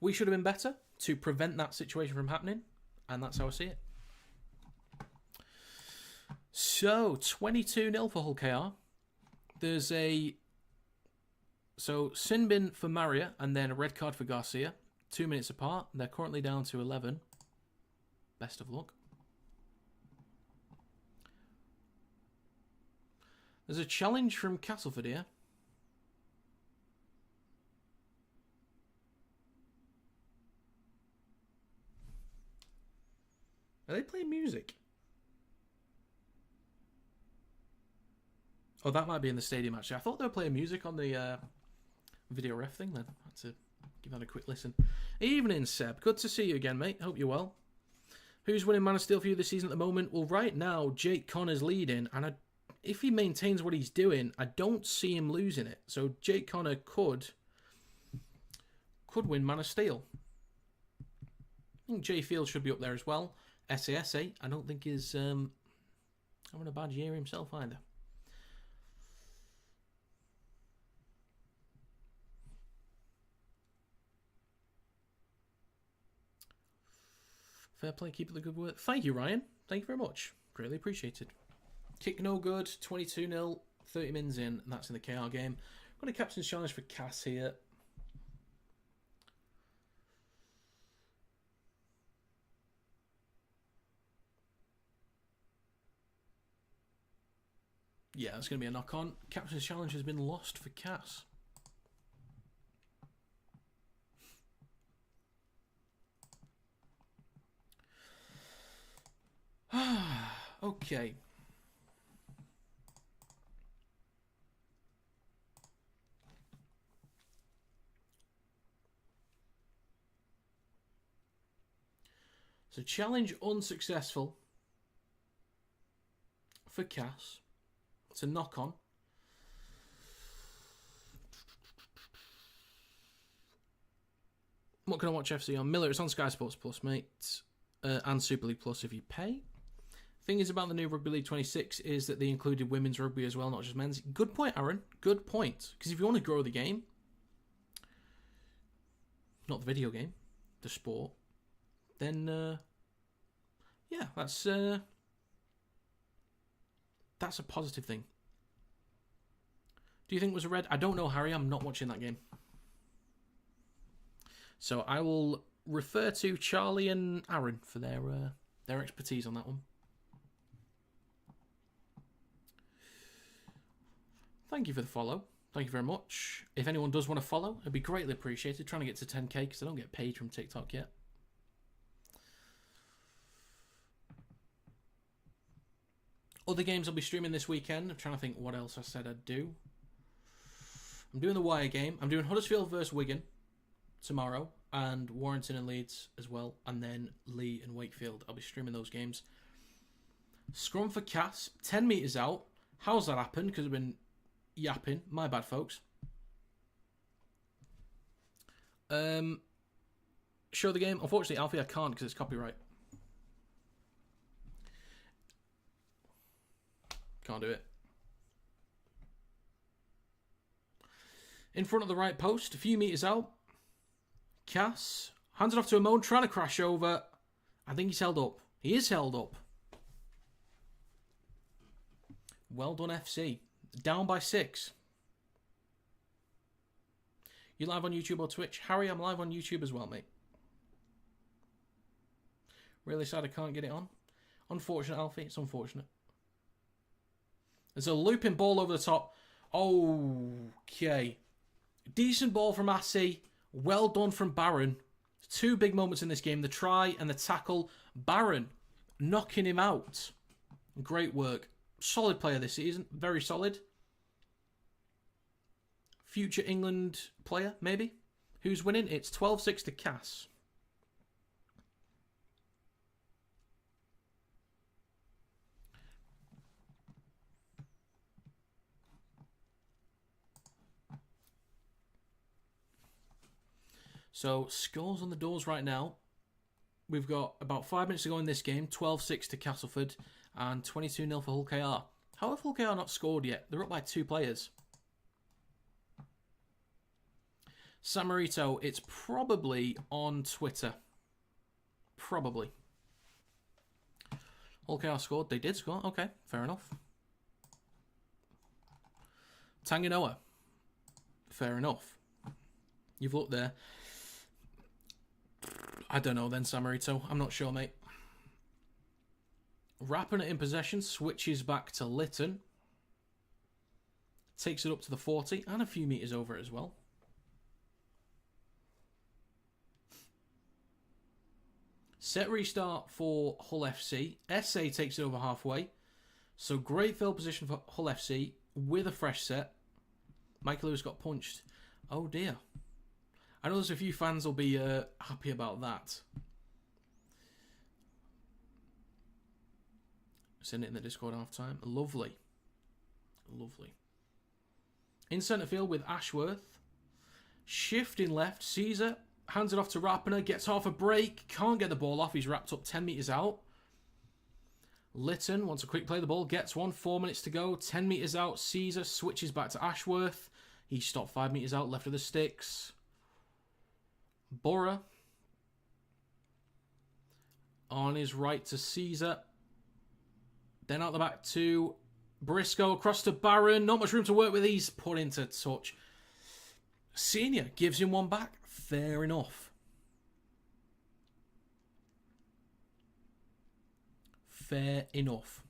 We should have been better to prevent that situation from happening, and that's how I see it. So, 22-0 for Hull KR. There's a... So, sin bin for Maria, and then a red card for Garcia. 2 minutes apart. They're currently down to 11. Best of luck. There's a challenge from Castleford here. Are they playing music? Oh, that might be in the stadium, actually. I thought they were playing music on the video ref thing then. I had to give that a quick listen. Evening, Seb. Good to see you again, mate. Hope you're well. Who's winning Man of Steel for you this season at the moment? Well, right now, Jake Connor's leading, and if he maintains what he's doing, I don't see him losing it. So Jake Connor could win Man of Steel. I think Jay Field should be up there as well. SASA, I don't think is having a bad year himself either. Fair play, keep up the good work. Thank you, Ryan. Thank you very much. Greatly appreciated. Kick no good, 22-0, 30 mins in, and that's in the KR game. I'm going to captain's challenge for Cass here. Yeah, that's going to be a knock-on. Captain's challenge has been lost for Cass. Okay. So challenge unsuccessful for Cass. It's a knock-on. What can I watch FC on? Miller, it's on Sky Sports Plus, mate. And Super League Plus if you pay. Thing is about the new Rugby League 26 is that they included women's rugby as well, not just men's. Good point, Aaron. Good point. Because if you want to grow the game, not the video game, the sport, then yeah, that's a positive thing. Do you think it was a red? I don't know, Harry. I'm not watching that game. So I will refer to Charlie and Aaron for their expertise on that one. Thank you for the follow. Thank you very much. If anyone does want to follow, it'd be greatly appreciated. Trying to get to 10k because I don't get paid from TikTok yet. Other games I'll be streaming this weekend. I'm trying to think what else I said I'd do. I'm doing the Wire game. I'm doing Huddersfield versus Wigan tomorrow. And Warrington and Leeds as well. And then Lee and Wakefield. I'll be streaming those games. Scrum for Cass. 10 metres out. How's that happened? Because I've been yapping. My bad, folks. Show the game. Unfortunately, Alfie, I can't because it's copyright. Can't do it. In front of the right post, a few metres out. Cass hands it off to Amon, trying to crash over. I think he's held up. He is held up. Well done, FC. Down by 6. You live on YouTube or Twitch? Harry, I'm live on YouTube as well, mate. Really sad I can't get it on. Unfortunate, Alfie. It's unfortunate. There's a looping ball over the top. Okay. Decent ball from Assy. Well done from Barron. 2 big moments in this game. The try and the tackle. Barron knocking him out. Great work. Solid player this season. Very solid. Future England player, maybe. Who's winning? It's 12-6 to Cass. So, scores on the doors right now. We've got about 5 minutes to go in this game. 12-6 to Castleford and 22-0 for Hull KR. How have Hull KR not scored yet? They're up by 2 players. Samarito, it's probably on Twitter. Probably. Hull KR scored. They did score. Okay, fair enough. Tanganoa. Fair enough. You've looked there. I don't know then, Samarito. I'm not sure, mate. Rapiner in possession. Switches back to Lytton. Takes it up to the 40 and a few metres over it as well. Set restart for Hull FC. SA takes it over halfway. So great field position for Hull FC with a fresh set. Michael Lewis got punched. Oh dear. I know there's a few fans will be happy about that. Send it in the Discord half time. Lovely. Lovely. In centre field with Ashworth. Shifting left. Caesar hands it off to Rapiner. Gets half a break. Can't get the ball off. He's wrapped up 10 metres out. Lytton wants a quick play. The ball gets one. 4 minutes to go. 10 metres out. Caesar switches back to Ashworth. He stopped 5 metres out. Left of the sticks. Borough. On his right to Caesar. Then out the back to Briscoe across to Barron. Not much room to work with. He's put into touch. Senior gives him one back. Fair enough. Fair enough.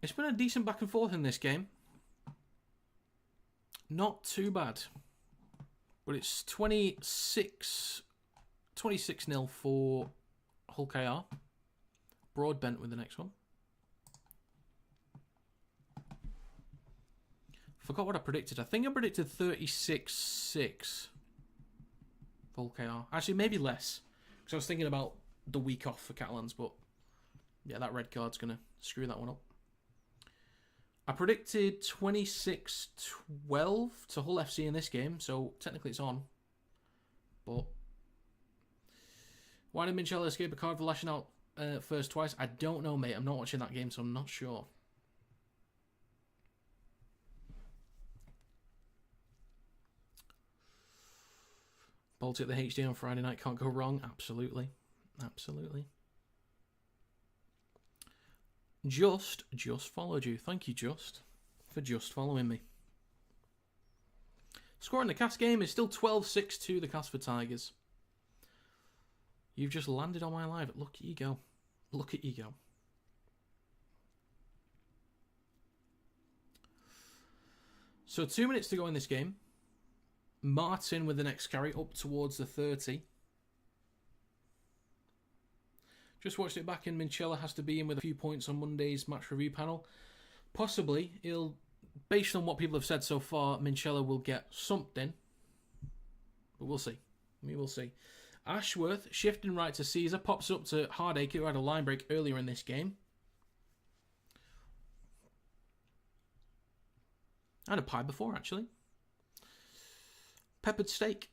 It's been a decent back and forth in this game. Not too bad. But it's 26-0 for Hull KR. Broadbent with the next one. Forgot what I predicted. I think I predicted 36-6 for Hull KR. Actually, maybe less. Because I was thinking about the week off for Catalans. But yeah, that red card's going to screw that one up. I predicted 26-12 to Hull FC in this game, so technically it's on. But why did Minchella escape a card for lashing out first twice? I don't know, mate. I'm not watching that game, so I'm not sure. Baltic the HD on Friday night can't go wrong. Absolutely. Absolutely. Just followed you. Thank you, for just following me. Score in the Cas game is still 12-6 to the Castleford Tigers. You've just landed on my live. Look at you go. Look at you go. So 2 minutes to go in this game. Martin with the next carry up towards the 30. Just watched it back, and Minchella has to be in with a few points on Monday's match review panel. Possibly, based on what people have said so far, Minchella will get something. But we'll see. We will see. Ashworth, shifting right to Caesar, pops up to Hardacre, who had a line break earlier in this game. And a pie before, actually. Peppered steak,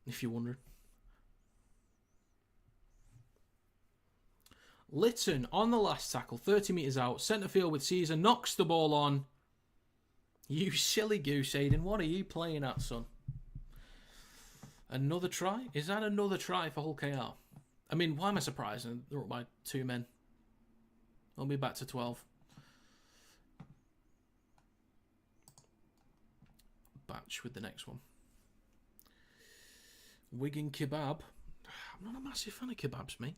if you're wondering. Lytton on the last tackle, 30 metres out, centre field with Caesar, knocks the ball on. You silly goose, Aiden. What are you playing at, son? Another try? Is that another try for Hull KR? I mean, why am I surprised? They're up by 2 men. I'll be back to 12. Batch with the next one. Wigan kebab. I'm not a massive fan of kebabs, mate.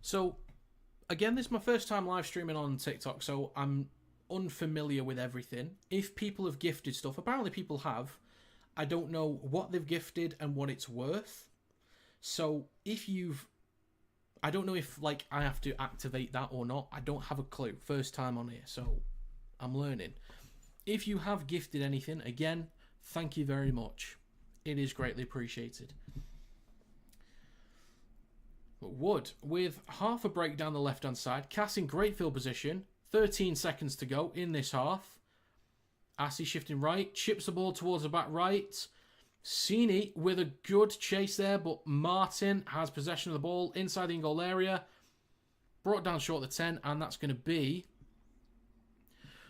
So, again, this is my first time live streaming on TikTok, so I'm unfamiliar with everything. If people have gifted stuff, apparently people have. I don't know what they've gifted and what it's worth. So, I don't know if, I have to activate that or not. I don't have a clue. First time on here, so I'm learning. If you have gifted anything, again, thank you very much. It is greatly appreciated. Wood, with half a break down the left-hand side. Cass in great field position. 13 seconds to go in this half. Assy shifting right. Chips the ball towards the back right. Sini with a good chase there, but Martin has possession of the ball inside the in-goal area. Brought down short of the 10, and that's going to be...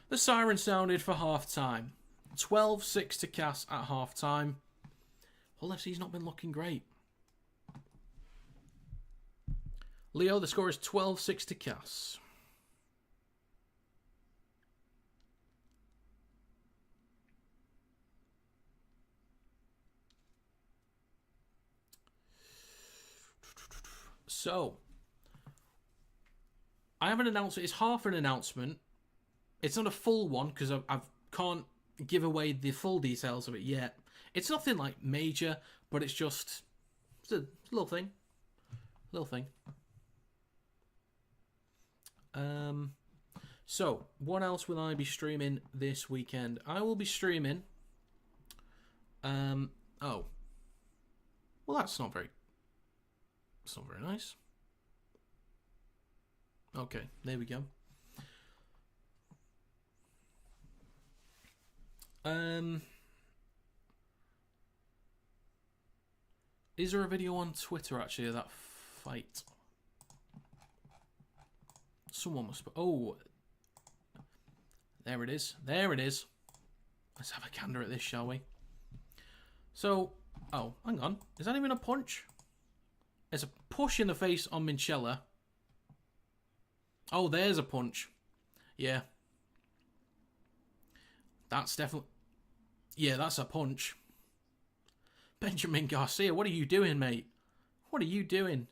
The siren sounded for half-time. 12-6 to Cass at half-time. Hull FC's not been looking great. Leo, the score is 12-6 to Cass. So, I have an announcement. It's half an announcement. It's not a full one because I can't give away the full details of it yet. It's nothing major, but it's just a little thing. Little thing. So, what else will I be streaming this weekend? I will be streaming... Well, that's not very nice. Okay, there we go. Is there a video on Twitter, actually, of that fight? Someone must... Oh, There it is. There it is. Let's have a gander at this, shall we? So, oh, hang on. Is that even a punch? It's a push in the face on Minchella. Oh, there's a punch. Yeah. That's definitely... Yeah, that's a punch. Benjamin Garcia, what are you doing, mate? What are you doing?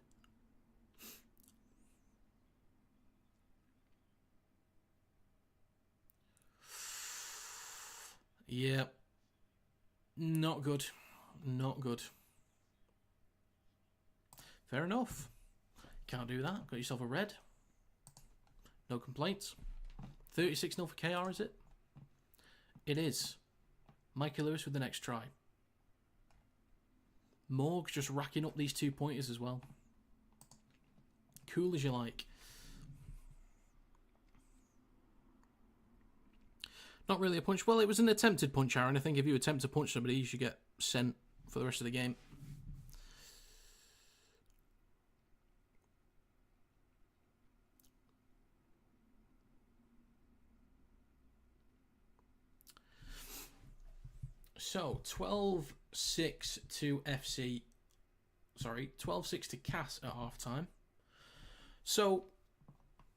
Yeah. Not good. Not good. Fair enough. Can't do that. Got yourself a red. No complaints. 36-0 for KR, is it? It is. Mikey Lewis with the next try. Morg just racking up these 2-pointers as well. Cool as you like. Not really a punch. Well, it was an attempted punch, Aaron. I think if you attempt to punch somebody, you should get sent for the rest of the game. So, 12-6 to FC. Sorry, 12-6 to Cass at halftime. So,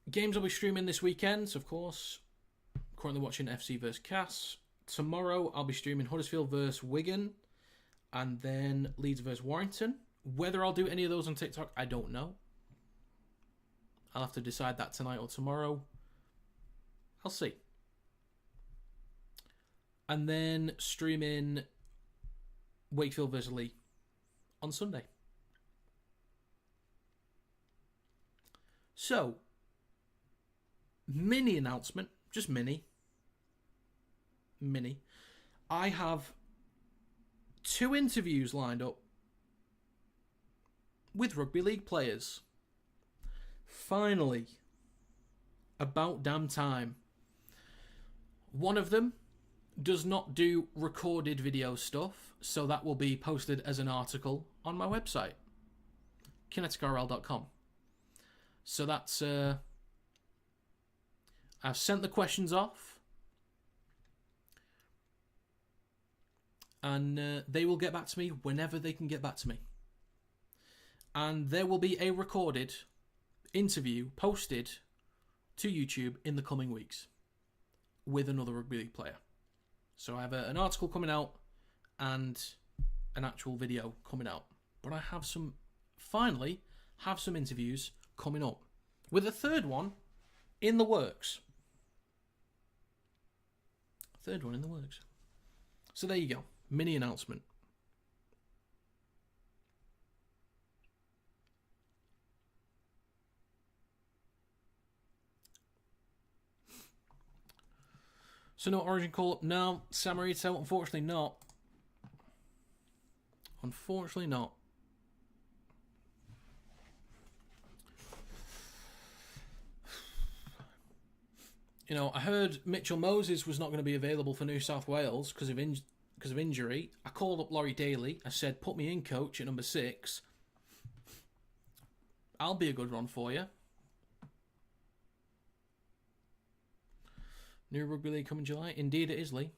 games I'll be streaming this weekend, of course. Currently watching FC vs Cass. Tomorrow I'll be streaming Huddersfield vs Wigan, and then Leeds vs Warrington. Whether I'll do any of those on TikTok, I don't know. I'll have to decide that tonight or tomorrow. I'll see. And then streaming Wakefield vs Lee on Sunday. So, mini announcement, just mini. I have 2 interviews lined up with Rugby League players. Finally. About damn time. One of them does not do recorded video stuff, so that will be posted as an article on my website, kineticrl.com. So that's... I've sent the questions off. And they will get back to me whenever they can get back to me. And there will be a recorded interview posted to YouTube in the coming weeks with another Rugby League player. So I have an article coming out and an actual video coming out. But I have finally have some interviews coming up. With a third one in the works. Third one in the works. So there you go. Mini announcement. So no Origin call-up? No. Samarito, unfortunately not. Unfortunately not. You know, I heard Mitchell Moses was not going to be available for New South Wales because of injury. I called up Laurie Daly. I said, put me in, coach, at number 6. I'll be a good run for you. New Rugby League coming July. Indeed it is, Lee.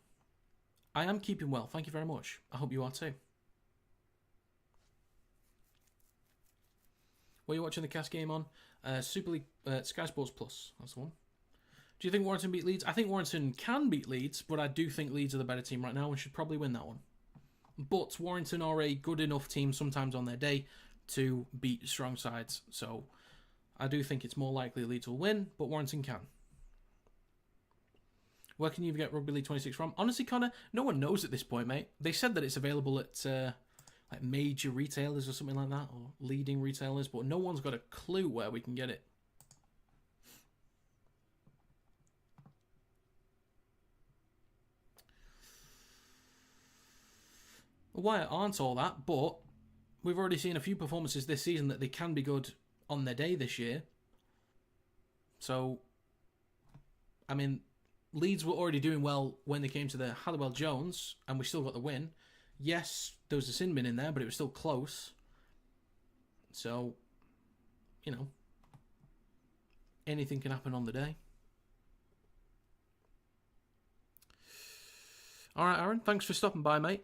I am keeping well. Thank you very much. I hope you are too. What are you watching the Cass game on? Super League, Sky Sports Plus. That's the one. Do you think Warrington beat Leeds? I think Warrington can beat Leeds, but I do think Leeds are the better team right now and should probably win that one. But Warrington are a good enough team sometimes on their day to beat strong sides. So I do think it's more likely Leeds will win, but Warrington can. Where can you get Rugby League 26 from? Honestly, Connor, no one knows at this point, mate. They said that it's available at like major retailers or something like that, or leading retailers, but no one's got a clue where we can get it. Why aren't all that? But we've already seen a few performances this season that they can be good on their day this year. So, I mean, Leeds were already doing well when they came to the Halliwell-Jones, and we still got the win. Yes, there was a sin bin in there, but it was still close. So, you know, anything can happen on the day. All right, Aaron, thanks for stopping by, mate.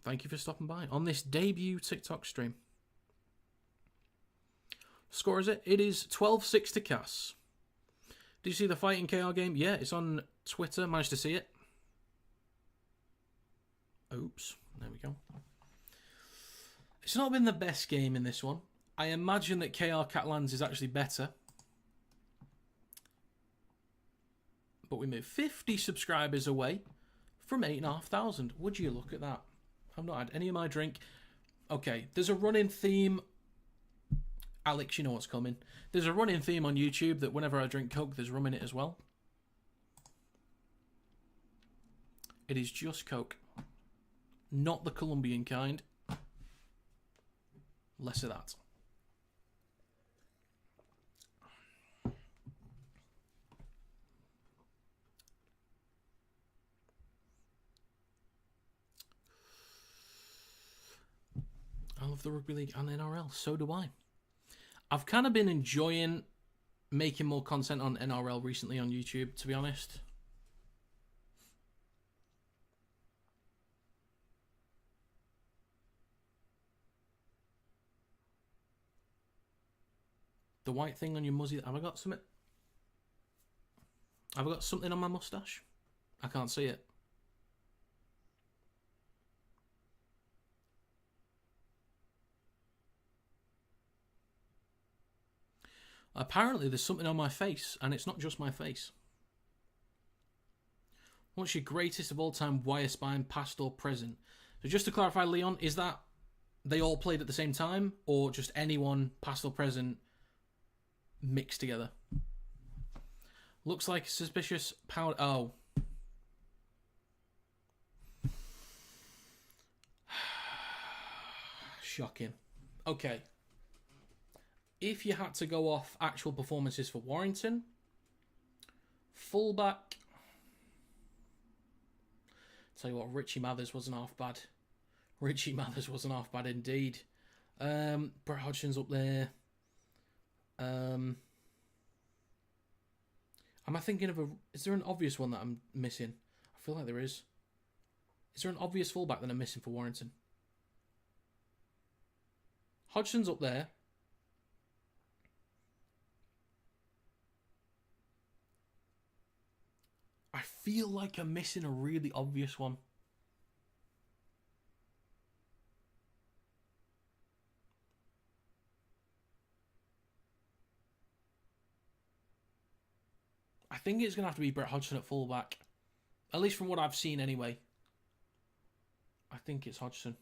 Thank you for stopping by on this debut TikTok stream. Score is it? It is 12-6 to Cass. Did you see the fighting KR game? Yeah, it's on Twitter. Managed to see it. Oops. There we go. It's not been the best game in this one. I imagine that KR Catalans is actually better. But we moved 50 subscribers away from 8,500. Would you look at that? I've not had any of my drink. Okay, there's a running theme. Alex, you know what's coming. There's a running theme on YouTube that whenever I drink Coke, there's rum in it as well. It is just Coke. Not the Colombian kind. Less of that. I love the Rugby League and NRL. So do I. I've kind of been enjoying making more content on NRL recently on YouTube, to be honest. The white thing on your muzzy. Have I got something? Have I got something on my mustache? I can't see it. Apparently there's something on my face, and it's not just my face. What's your greatest of all time wire spine, past or present? So just to clarify, Leon, is that they all played at the same time, or just anyone, past or present, mixed together? Looks like a suspicious powder. Oh. Shocking. Okay. If you had to go off actual performances for Warrington, fullback. Tell you what, Richie Mathers wasn't half bad. Richie Mathers wasn't half bad indeed. Brett Hodgson's up there. Am I thinking of a... Is there an obvious one that I'm missing? I feel like there is. Is there an obvious fullback that I'm missing for Warrington? Hodgson's up there. I feel like I'm missing a really obvious one. I think it's going to have to be Brett Hodgson at fullback. At least from what I've seen anyway. I think it's Hodgson.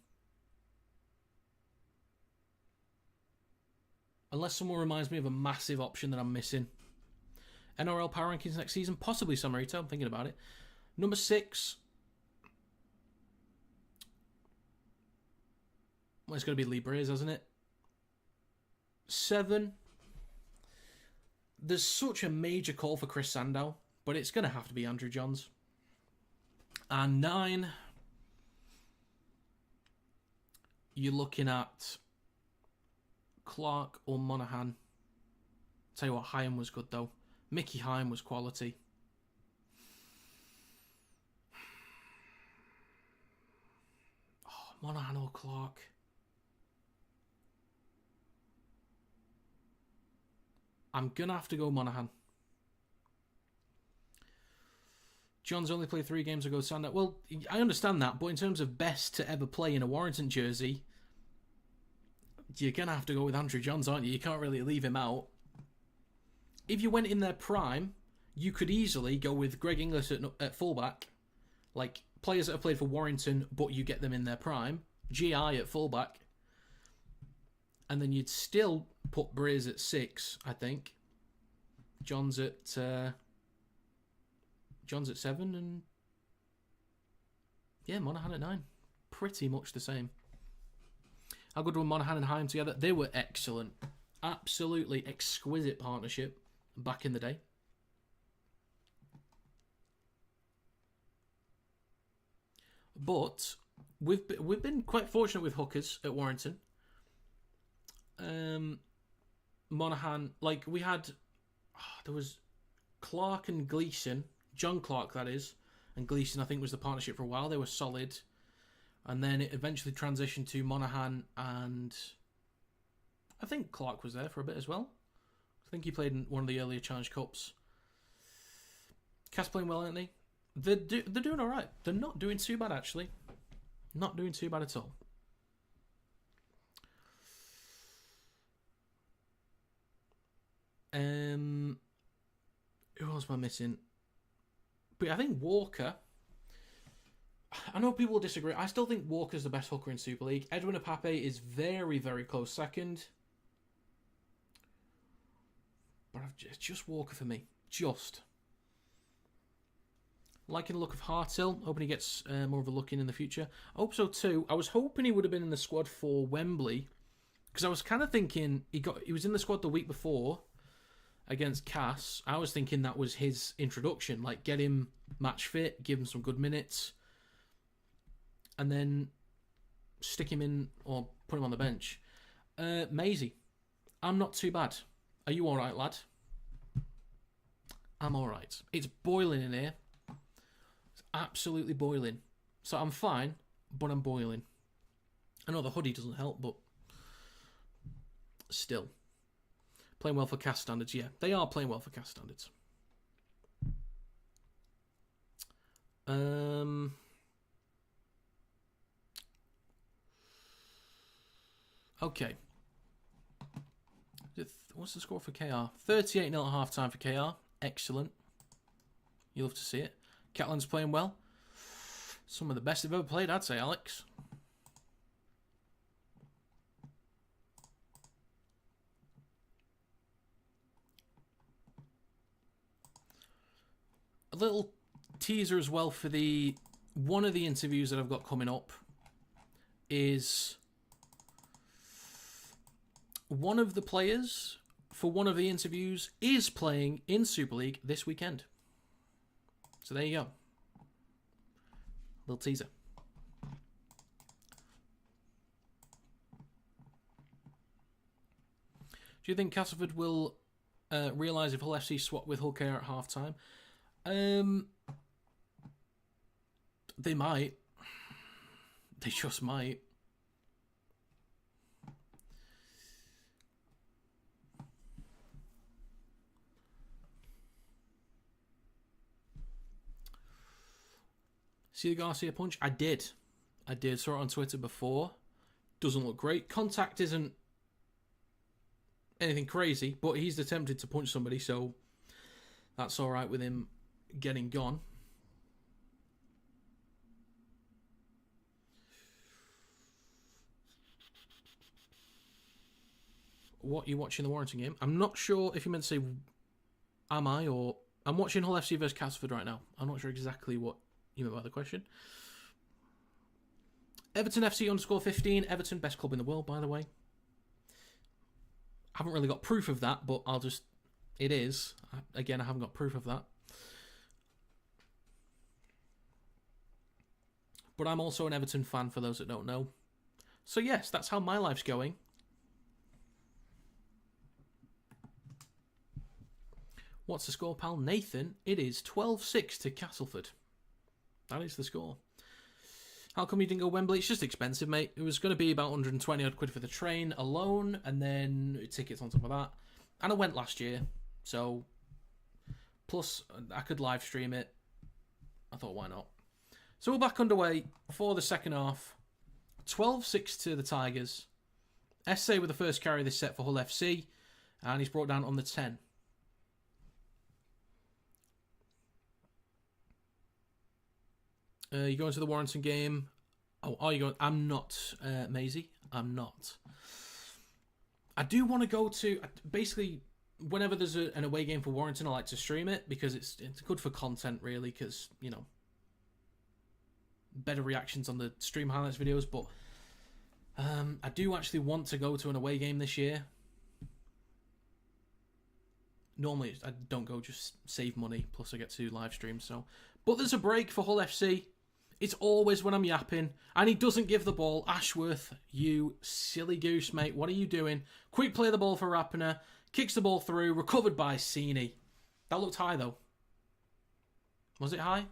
Unless someone reminds me of a massive option that I'm missing. NRL Power Rankings next season. Possibly Samarito. I'm thinking about it. Number 6. Well, it's going to be Lee Breers, hasn't it? 7. There's such a major call for Chris Sandow, but it's going to have to be Andrew Johns. And 9. You're looking at Clark or Monaghan. Tell you what, Hyam was good though. Mickey Hyam was quality. Oh, Monaghan or Clark. I'm going to have to go Monaghan. John's only played 3 games ago, Sandow. Well, I understand that, but in terms of best to ever play in a Warrington jersey, you're going to have to go with Andrew Johns, aren't you? You can't really leave him out. If you went in their prime, you could easily go with Greg Inglis at fullback. Like, players that have played for Warrington, but you get them in their prime. GI at fullback. And then you'd still put Breers at 6, I think. John's at 7, and yeah, Monaghan at 9. Pretty much the same. How good were Monaghan and Hyam together? They were excellent. Absolutely exquisite partnership back in the day. But we've been quite fortunate with hookers at Warrington. Monaghan, like we had, there was Clark and Gleeson, John Clark that is, and Gleeson, I think, was the partnership for a while. They were solid. And then it eventually transitioned to Monaghan, and I think Clark was there for a bit as well. I think he played in one of the earlier Challenge Cups. Cass playing well, aren't they? They're doing all right. They're not doing too bad, actually. Not doing too bad at all. Who else am I missing? But I think Walker. I know people will disagree. I still think Walker's the best hooker in Super League. Edwin Apape is very, very close second. But it's just Walker for me. Just. Liking the look of Hartill. Hoping he gets more of a look in the future. I hope so too. I was hoping he would have been in the squad for Wembley. Because I was kind of thinking he was in the squad the week before against Cass. I was thinking that was his introduction. Like, get him match fit, give him some good minutes, and then stick him in or put him on the bench. Maisie, I'm not too bad. Are you all right, lad? I'm all right. It's boiling in here. It's absolutely boiling. So I'm fine, but I'm boiling. I know the hoodie doesn't help, but still. Playing well for cast standards, yeah. They are playing well for cast standards. Okay. What's the score for KR? 38-0 at half-time for KR. Excellent. You love to see it. Catalan's playing well. Some of the best they've ever played, I'd say, Alex. A little teaser as well for one of the interviews that I've got coming up is one of the players for one of the interviews is playing in Super League this weekend. So there you go. Little teaser. Do you think Castleford will realise if Hull FC swap with Hull KR at half-time? They might. They just might. See the Garcia punch? I did. Saw it on Twitter before. Doesn't look great. Contact isn't anything crazy, but he's attempted to punch somebody, so that's all right with him getting gone. What, you watching the Warrington game? I'm not sure if you meant to say am I, or I'm watching Hull FC versus Castleford right now. I'm not sure exactly what you meant by the question. Everton FC _15. Everton, best club in the world, by the way. I haven't really got proof of that, but it is. Again, I haven't got proof of that. But I'm also an Everton fan, for those that don't know. So yes, that's how my life's going. What's the score, pal? Nathan, it is 12-6 to Castleford. That is the score. How come you didn't go Wembley? It's just expensive, mate. It was going to be about 120 odd quid for the train alone, and then tickets on top of that. And I went last year, so plus I could live stream it. I thought, why not? So we're back underway for the second half. 12-6 to the Tigers. Essay with the first carry this set for Hull FC, and he's brought down on the 10. You going to the Warrington game? Oh, are you going? I'm not, Maisie. I'm not. I do want to go to, basically, whenever there's an away game for Warrington, I like to stream it because it's good for content, really, because, you know, better reactions on the stream highlights videos, but I do actually want to go to an away game this year. Normally, I don't go, just save money, plus I get to live stream, so. But there's a break for Hull FC. It's always when I'm yapping. And he doesn't give the ball. Ashworth, you silly goose, mate. What are you doing? Quick play the ball for Rapiner. Kicks the ball through. Recovered by Sini. That looked high, though. Was it high?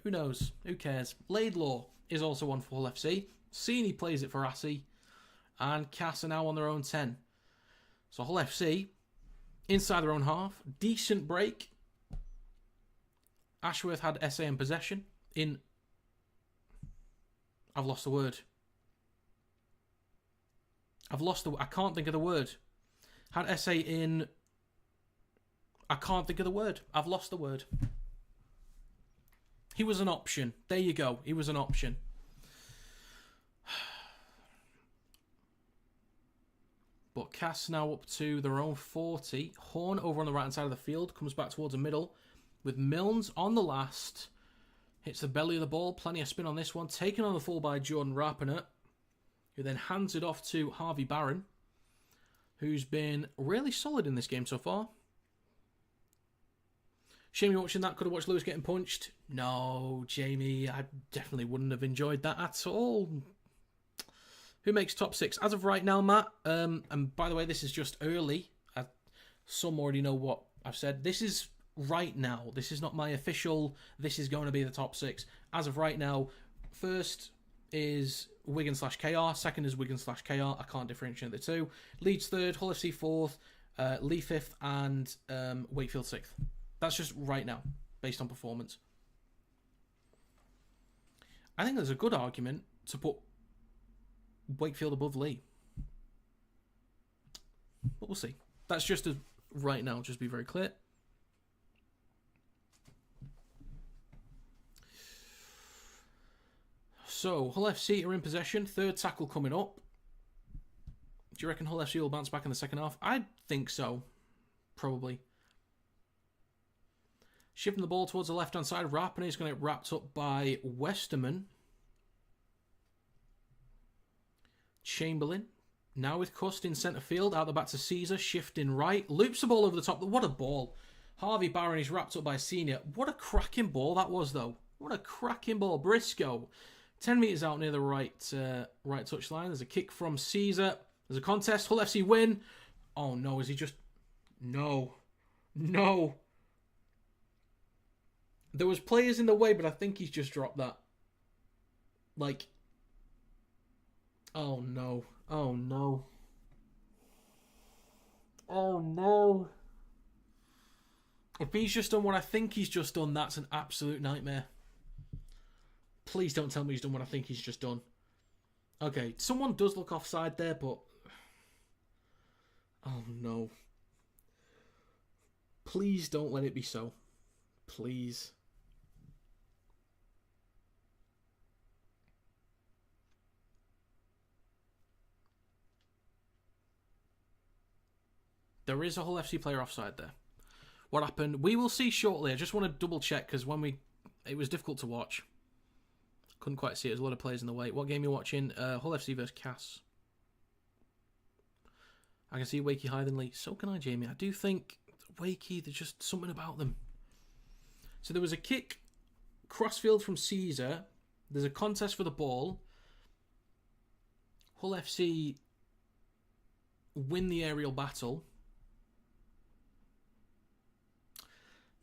Who knows? Who cares? Laidlaw is also on for Hull FC. Seany plays it for Assy. And Cass are now on their own 10. So Hull FC, inside their own half. Decent break. Ashworth had SA in possession. I've lost the word. I can't think of the word. Had SA in... I can't think of the word. I've lost the word. He was an option. There you go. He was an option. But Cass now up to their own 40. Horn over on the right-hand side of the field. Comes back towards the middle. With Milnes on the last. Hits the belly of the ball. Plenty of spin on this one. Taken on the full by Jordan Rapiner. Who then hands it off to Harvey Barron. Who's been really solid in this game so far. Shame you're watching that. Could have watched Lewis getting punched. No, Jamie. I definitely wouldn't have enjoyed that at all. Who makes top 6? As of right now, Matt. And by the way, this is just early. Some already know what I've said. This is right now. This is not my official. This is going to be the top 6. As of right now, first is Wigan/KR. Second is Wigan/KR. I can't differentiate the two. Leeds third. Hull FC fourth. Lee fifth. And Wakefield sixth. That's just right now, based on performance. I think there's a good argument to put Wakefield above Lee. But we'll see. That's just right now, just be very clear. So, Hull FC are in possession. Third tackle coming up. Do you reckon Hull FC will bounce back in the second half? I think so. Probably. Shifting the ball towards the left-hand side. Rapine is going to get wrapped up by Westerman. Chamberlain. Now with Cust in centre field. Out the back to Caesar. Shifting right. Loops the ball over the top. What a ball. Harvey Barron is wrapped up by Senior. What a cracking ball that was, though. What a cracking ball. Briscoe. 10 metres out near the right touchline. There's a kick from Caesar. There's a contest. Hull FC win. Oh, no. Is he just... No. No. There was players in the way, but I think he's just dropped that. Like... Oh, no. Oh, no. Oh, no. If he's just done what I think he's just done, that's an absolute nightmare. Please don't tell me he's done what I think he's just done. Okay, someone does look offside there, but... Oh, no. Please don't let it be so. Please. There is a Hull FC player offside there. What happened? We will see shortly. I just want to double check because it was difficult to watch. Couldn't quite see it. There's a lot of players in the way. What game are you watching? Hull FC versus Cass. I can see Wakey higher than Lee. So can I, Jamie. I do think Wakey, there's just something about them. So there was a kick crossfield from Caesar. There's a contest for the ball. Hull FC win the aerial battle.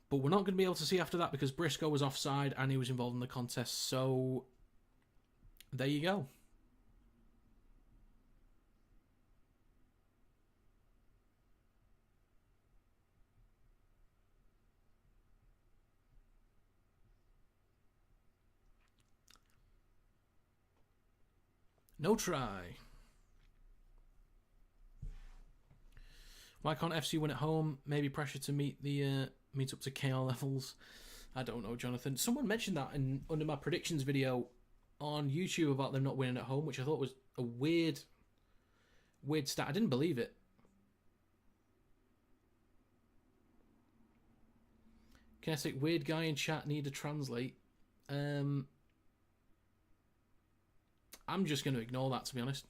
But we're not going to be able to see after that because Briscoe was offside and he was involved in the contest. So, there you go. No try. Why can't FC win at home? Maybe pressure to meet up to KR levels. I don't know, Jonathan. Someone mentioned that under my predictions video on YouTube about them not winning at home, which I thought was a weird stat. I didn't believe it. Can I say weird guy in chat need to translate? I'm just going to ignore that, to be honest.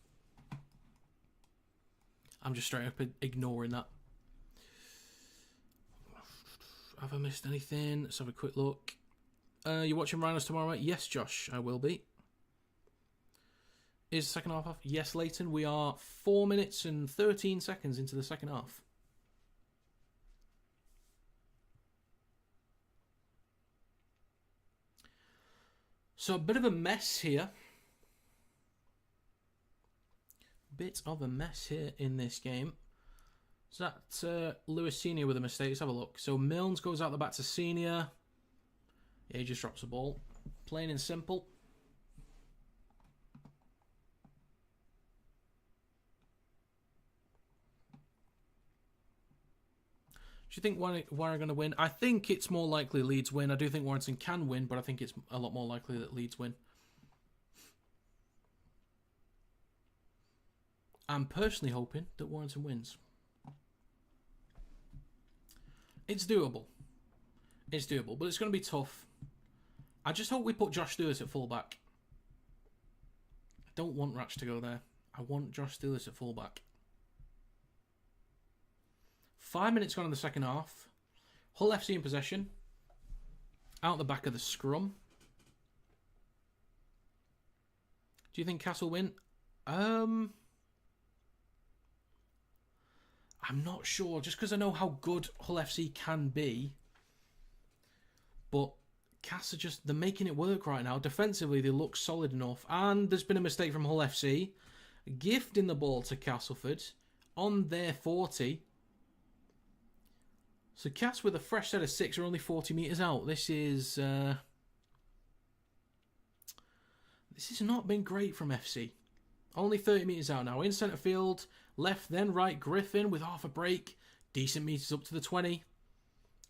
I'm just straight up ignoring that. Have I missed anything? Let's have a quick look. You watching Rhinos tomorrow night? Yes, Josh, I will be. Is the second half off? Yes, Leighton. We are 4 minutes and 13 seconds into the second half. So a bit of a mess here. Bit of a mess here in this game. Is that Lewis Senior with a mistake? Let's have a look. So Milnes goes out the back to Senior. Yeah, he just drops the ball. Plain and simple. Do you think Warrington are going to win? I think it's more likely Leeds win. I do think Warrington can win, but I think it's a lot more likely that Leeds win. I'm personally hoping that Warrington wins. It's doable. It's doable, but it's going to be tough. I just hope we put Josh Stewart at fullback. I don't want Ratch to go there. I want Josh Stewart at fullback. 5 minutes gone in the second half. Hull FC in possession. Out the back of the scrum. Do you think Castle win? I'm not sure. Just because I know how good Hull FC can be. But Cass are just, they're making it work right now. Defensively, they look solid enough. And there's been a mistake from Hull FC. Gifting the ball to Castleford on their 40. So Cass with a fresh set of 6 are only 40 metres out. This has not been great from FC. Only 30 metres out now. In centre field, left then right, Griffin with half a break. Decent metres up to the 20.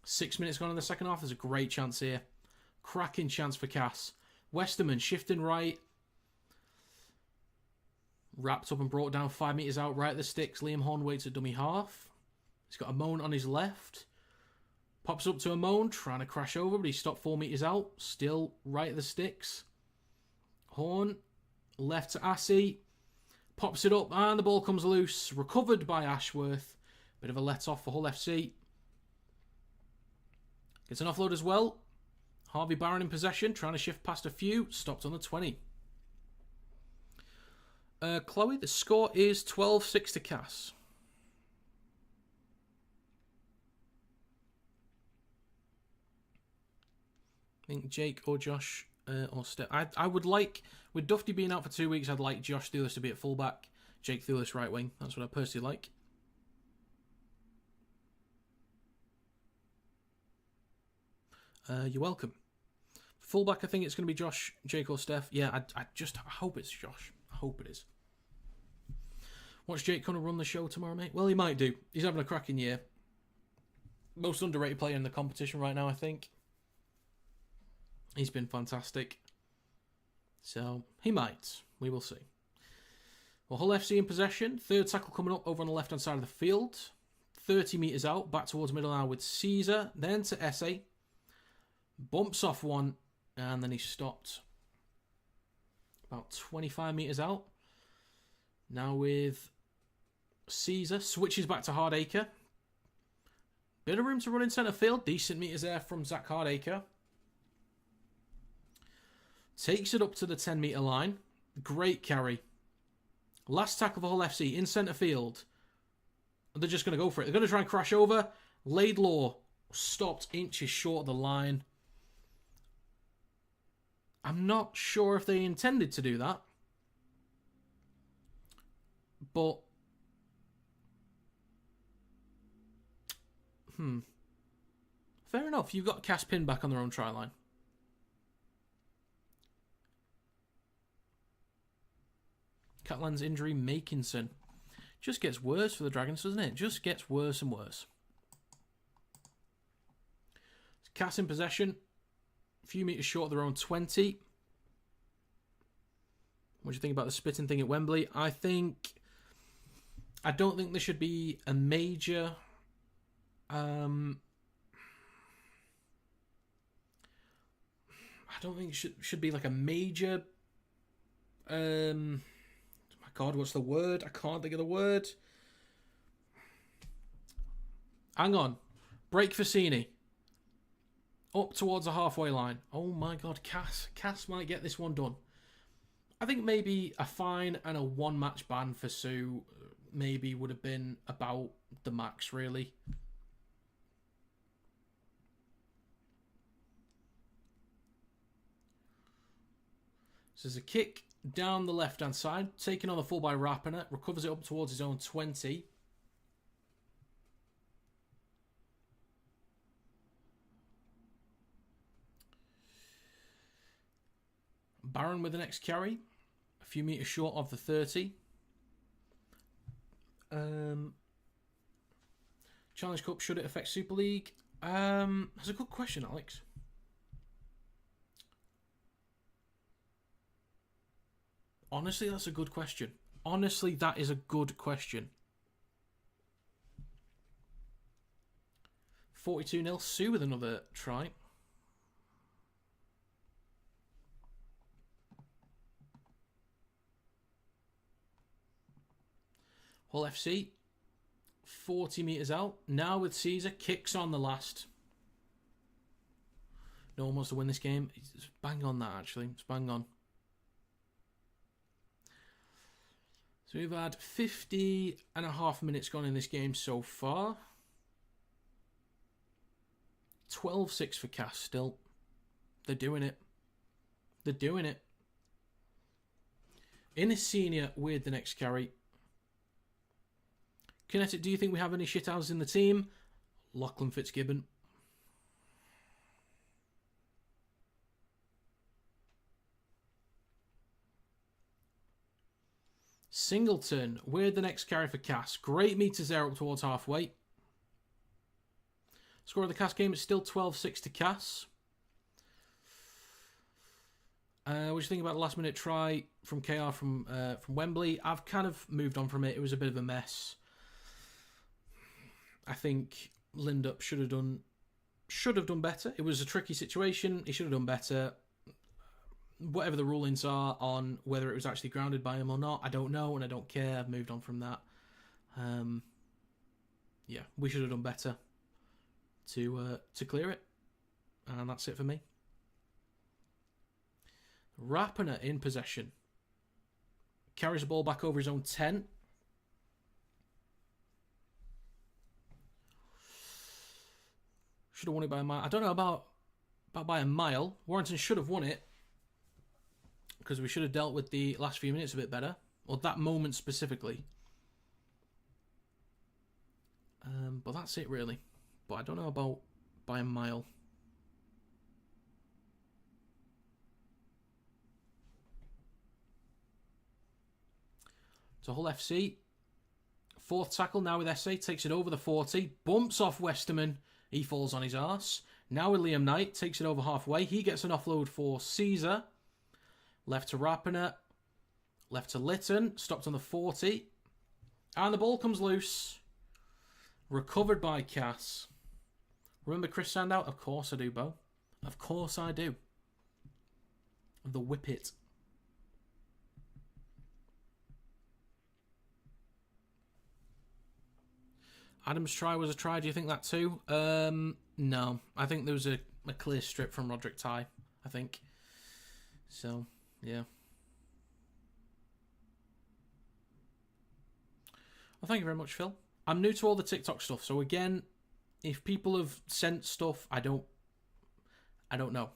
6 minutes gone in the second half. There's a great chance here. Cracking chance for Cass. Westerman shifting right. Wrapped up and brought down 5 metres out right at the sticks. Liam Horn waits at dummy half. He's got Amon on his left. Pops up to Amon, trying to crash over, but he stopped 4 metres out. Still right at the sticks. Horn, left to Assey. Pops it up, and the ball comes loose. Recovered by Ashworth. Bit of a let-off for Hull FC. Gets an offload as well. Harvey Barron in possession, trying to shift past a few. Stopped on the 20. Chloe, the score is 12-6 to Cass. I think Jake or Josh or Steph. I would like, with Dufty being out for 2 weeks, I'd like Josh Thulis to be at fullback, Jake Thulis right wing. That's what I personally like. You're welcome. Fullback, I think it's going to be Josh, Jake or Steph. Yeah, I hope it's Josh. I hope it is. Watch Jake going to run the show tomorrow, mate? Well, he might do. He's having a cracking year. Most underrated player in the competition right now, I think. He's been fantastic. So, he might. We will see. Well, Hull FC in possession. Third tackle coming up over on the left-hand side of the field. 30 metres out. Back towards middle now with Caesar. Then to Essay. Bumps off one. And then he stopped. About 25 metres out. Now with Caesar. Switches back to Hardacre. Bit of room to run in centre field. Decent metres there from Zach Hardacre. Takes it up to the 10 metre line. Great carry. Last tackle for Hull FC in centre field. They're just going to go for it. They're going to try and crash over. Laidlaw stopped inches short of the line. I'm not sure if they intended to do that. But fair enough. You've got Cass pinned back on their own try line. Catalan's injury, Makinson. Just gets worse for the Dragons, doesn't it? Just gets worse and worse. Cass in possession. A few metres short of their own 20. What do you think about the spitting thing at Wembley? I don't think there should be a major... I don't think it should be like a major... God, what's the word? I can't think of the word. Hang on. Break Fassini. Up towards the halfway line. Oh my God, Cass. Cass might get this one done. I think maybe a fine and a one-match ban for Sue maybe would have been about the max, really. So there's a kick down the left-hand side, taken on the full by Rapiner, recovers it up towards his own 20. Baron with the next carry, a few metres short of the 30. Challenge Cup, should it affect Super League? That's a good question, Alex. Honestly, that's a good question. Honestly, that is a good question. 42-0, Sue with another try. Hull FC, 40 metres out. Now with Caesar, kicks on the last. No one wants to win this game. It's bang on that, actually. It's bang on. So we've had 50.5 minutes gone in this game so far. 12-6 for Cass still. They're doing it. They're doing it. In his senior with the next carry. Kinetic, do you think we have any shithouses in the team? Lachlan Fitzgibbon. Singleton with the next carry for Cass. Great meters there up towards halfway. Score of the Cass game is still 12-6 to Cass. What do you think about the last minute try from KR from Wembley? I've kind of moved on from it. It was a bit of a mess. I think Lindup should have done better. It was a tricky situation. He should have done better. Whatever the rulings are on whether it was actually grounded by him or not, I don't know, and I don't care. I've moved on from that. Yeah, we should have done better to clear it, and that's it for me. Rapiner in possession. Carries the ball back over his own 10. Should have won it by a mile. I don't know about by a mile. Warrington should have won it, because we should have dealt with the last few minutes a bit better. Or that moment specifically. But that's it, really. But I don't know about by a mile. So Hull FC. Fourth tackle now with SA. Takes it over the 40. Bumps off Westerman. He falls on his arse. Now with Liam Knight. Takes it over halfway. He gets an offload for Caesar. Left to Rapiner. Left to Lytton. Stopped on the 40. And the ball comes loose. Recovered by Cass. Remember Chris Sandow? Of course I do, Bo. Of course I do. The Whippet. Adam's try was a try. Do you think that too? No. I think there was a clear strip from Roderick Ty, I think. So, yeah. Well, thank you very much, Phil. I'm new to all the TikTok stuff, so again, if people have sent stuff, I don't know,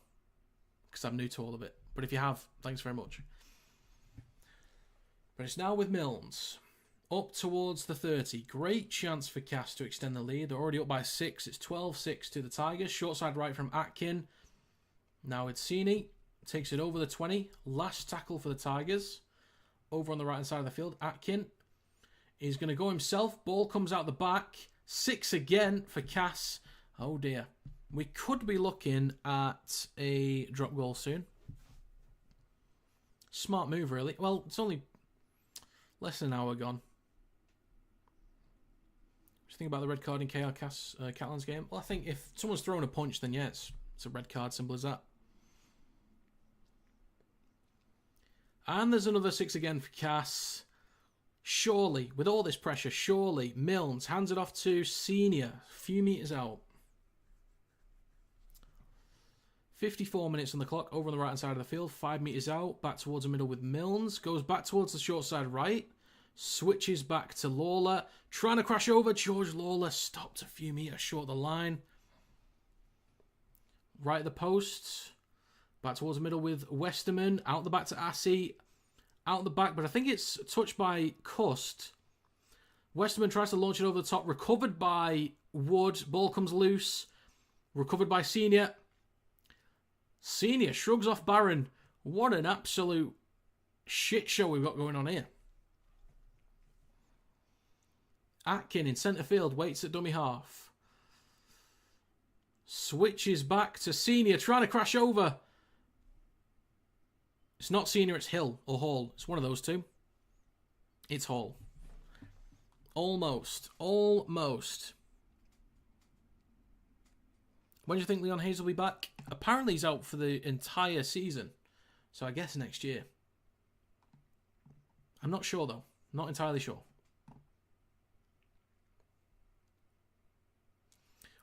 because I'm new to all of it. But if you have, thanks very much. But it's now with Milnes. Up towards the 30. Great chance for Cass to extend the lead. They're already up by 6. It's 12-6 to the Tigers. Short side right from Atkin. Now it's Sini. Takes it over the 20. Last tackle for the Tigers. Over on the right-hand side of the field. Atkin is going to go himself. Ball comes out the back. 6 again for Cass. Oh dear. We could be looking at a drop goal soon. Smart move, really. Well, it's only less than an hour gone. What do you think about the red card in KR Catalan's game? Well, I think if someone's throwing a punch, then yeah, it's a red card. Simple as that. And there's another 6 again for Cass. Surely, with all this pressure, surely Milnes hands it off to Senior. A few metres out. 54 minutes on the clock. Over on the right-hand side of the field. 5 metres out. Back towards the middle with Milnes. Goes back towards the short side right. Switches back to Lawler. Trying to crash over. George Lawler stopped a few metres short of the line. Right at the post. Back towards the middle with Westerman. Out the back to Assey. Out the back, but I think it's touched by Cust. Westerman tries to launch it over the top. Recovered by Wood. Ball comes loose. Recovered by Senior. Senior shrugs off Barron. What an absolute shit show we've got going on here. Atkin in centre field. Waits at dummy half. Switches back to Senior. Trying to crash over. It's not Senior, it's Hill or Hall. It's one of those two. It's Hall. Almost. Almost. When do you think Leon Hayes will be back? Apparently he's out for the entire season. So I guess next year. I'm not sure though. Not entirely sure.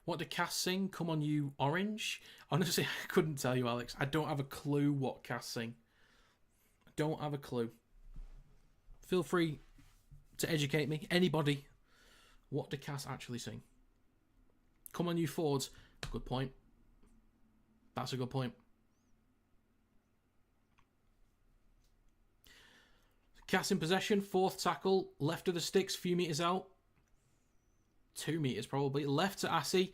What did Cass sing? Come on you orange? Honestly, I couldn't tell you, Alex. I don't have a clue what Cass sing. Don't have a clue. Feel free to educate me. Anybody. What did Cass actually sing? Come on, you Fords. Good point. That's a good point. Cass in possession. Fourth tackle. Left of the sticks. Few metres out. 2 metres probably. Left to Assey.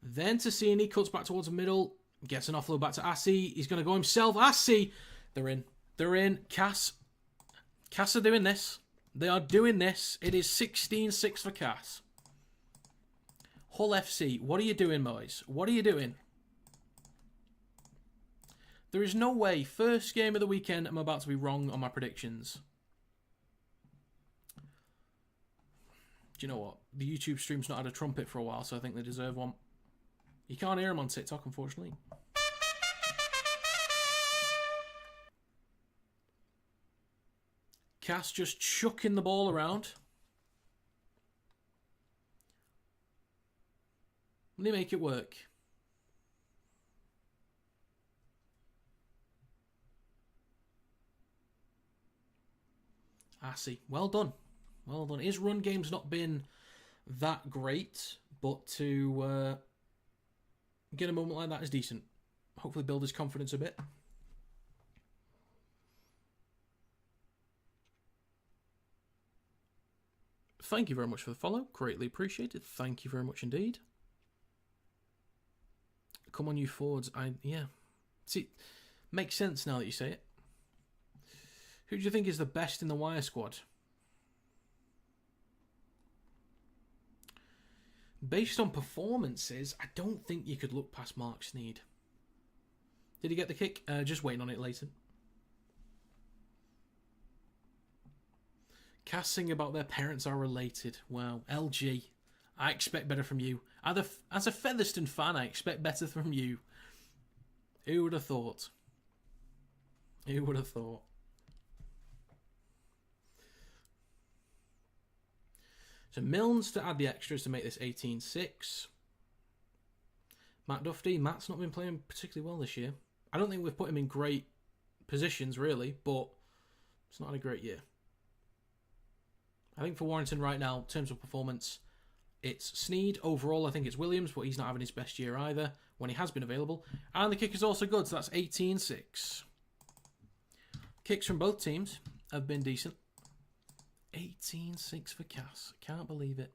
Then to Sini. Cuts back towards the middle. Gets an offload back to Assey. He's going to go himself. Assey. They're in. They're in. Cass are doing this. They are doing this. It is 16-6 for Cass. Hull FC. What are you doing, boys? What are you doing? There is no way. First game of the weekend, I'm about to be wrong on my predictions. Do you know what? The YouTube stream's not had a trumpet for a while, so I think they deserve one. You can't hear them on TikTok, unfortunately. Cass just chucking the ball around. Will they make it work? Assey. Well done. Well done. His run game's not been that great, but to get a moment like that is decent. Hopefully build his confidence a bit. Thank you very much for the follow. Greatly appreciated. Thank you very much indeed. Come on, you Fords. Yeah. See, makes sense now that you say it. Who do you think is the best in the Wire squad? Based on performances, I don't think you could look past Mark Sneed. Did he get the kick? Just waiting on it later. Casting about their parents are related. Wow. LG. I expect better from you. As a Featherstone fan, I expect better from you. Who would have thought? Who would have thought? So Milnes to add the extras to make this 18-6. Matt Duffy. Matt's not been playing particularly well this year. I don't think we've put him in great positions, really, but it's not had a great year. I think for Warrington right now, in terms of performance, it's Sneed. Overall, I think it's Williams, but he's not having his best year either when he has been available. And the kick is also good, so that's 18-6. Kicks from both teams have been decent. 18-6 for Cass. Can't believe it.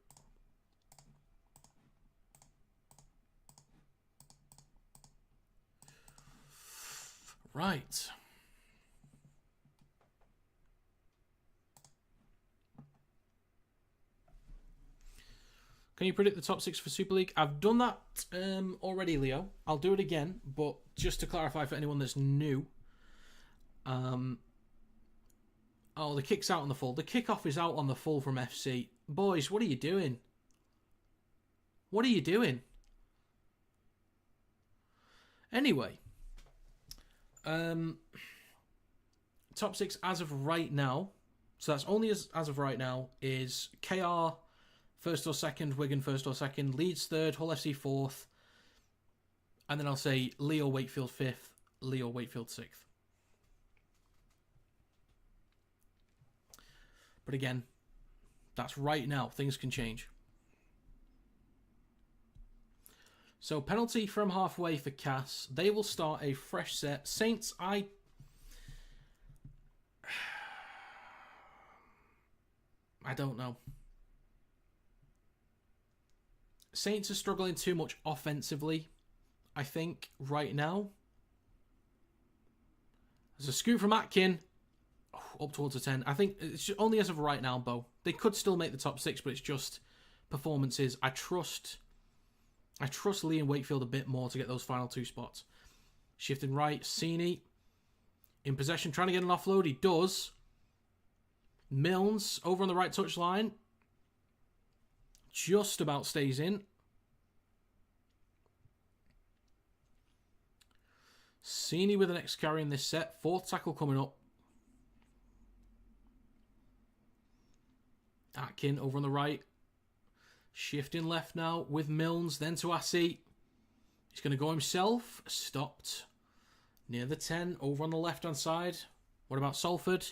Right. Can you predict the top 6 for Super League? I've done that already, Leo. I'll do it again, but just to clarify for anyone that's new. Oh, the kick's out on the full. The kickoff is out on the full from FC. Boys, what are you doing? What are you doing? Anyway. Top 6 as of right now. So that's only as of right now is KR first or second, Wigan first or second, Leeds third, Hull FC fourth. And then I'll say Leo Wakefield fifth, Leo Wakefield sixth. But again, that's right now. Things can change. So penalty from halfway for Cass. They will start a fresh set. Saints, I don't know. Saints are struggling too much offensively, I think, right now. There's a scoop from Atkin. Oh, up towards a 10. I think it's only as of right now, Bo. They could still make the top 6, but it's just performances. I trust Lee and Wakefield a bit more to get those final 2 spots. Shifting right, Cini in possession, trying to get an offload. He does. Milnes over on the right touchline. Just about stays in. Cini with the next carry in this set. 4th tackle coming up. Atkin over on the right. Shifting left now with Milnes. Then to Assi. He's going to go himself. Stopped. Near the 10. Over on the left-hand side. What about Salford?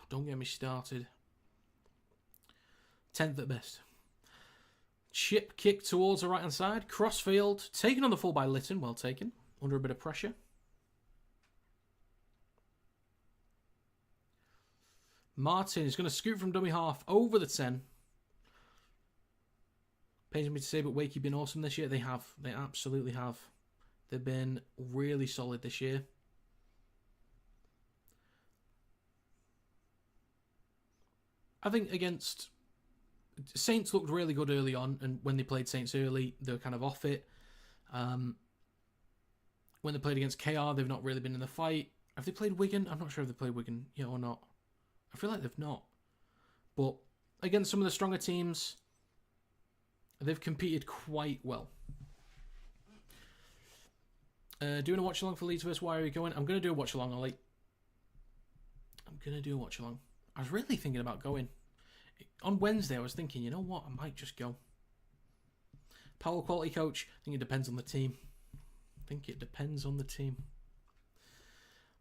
Don't get me started. 10th at best. Chip kick towards the right-hand side. Crossfield. Taken on the full by Lytton. Well taken. Under a bit of pressure. Martin is going to scoot from dummy half over the 10. Pains me to say, but Wakey been awesome this year. They have. They absolutely have. They've been really solid this year. I think against Saints looked really good early on, and when they played Saints early, they were kind of off it. When they played against KR, they've not really been in the fight. Have they played Wigan? I'm not sure if they played Wigan yet or not. I feel like they've not. But against some of the stronger teams, they've competed quite well. Doing a watch-along for Leeds vs. Why are you going? I'm going to do a watch-along, Ollie. I'm going to do a watch-along. I was really thinking about going. On Wednesday, I was thinking, you know what? I might just go. Power quality coach. I think it depends on the team.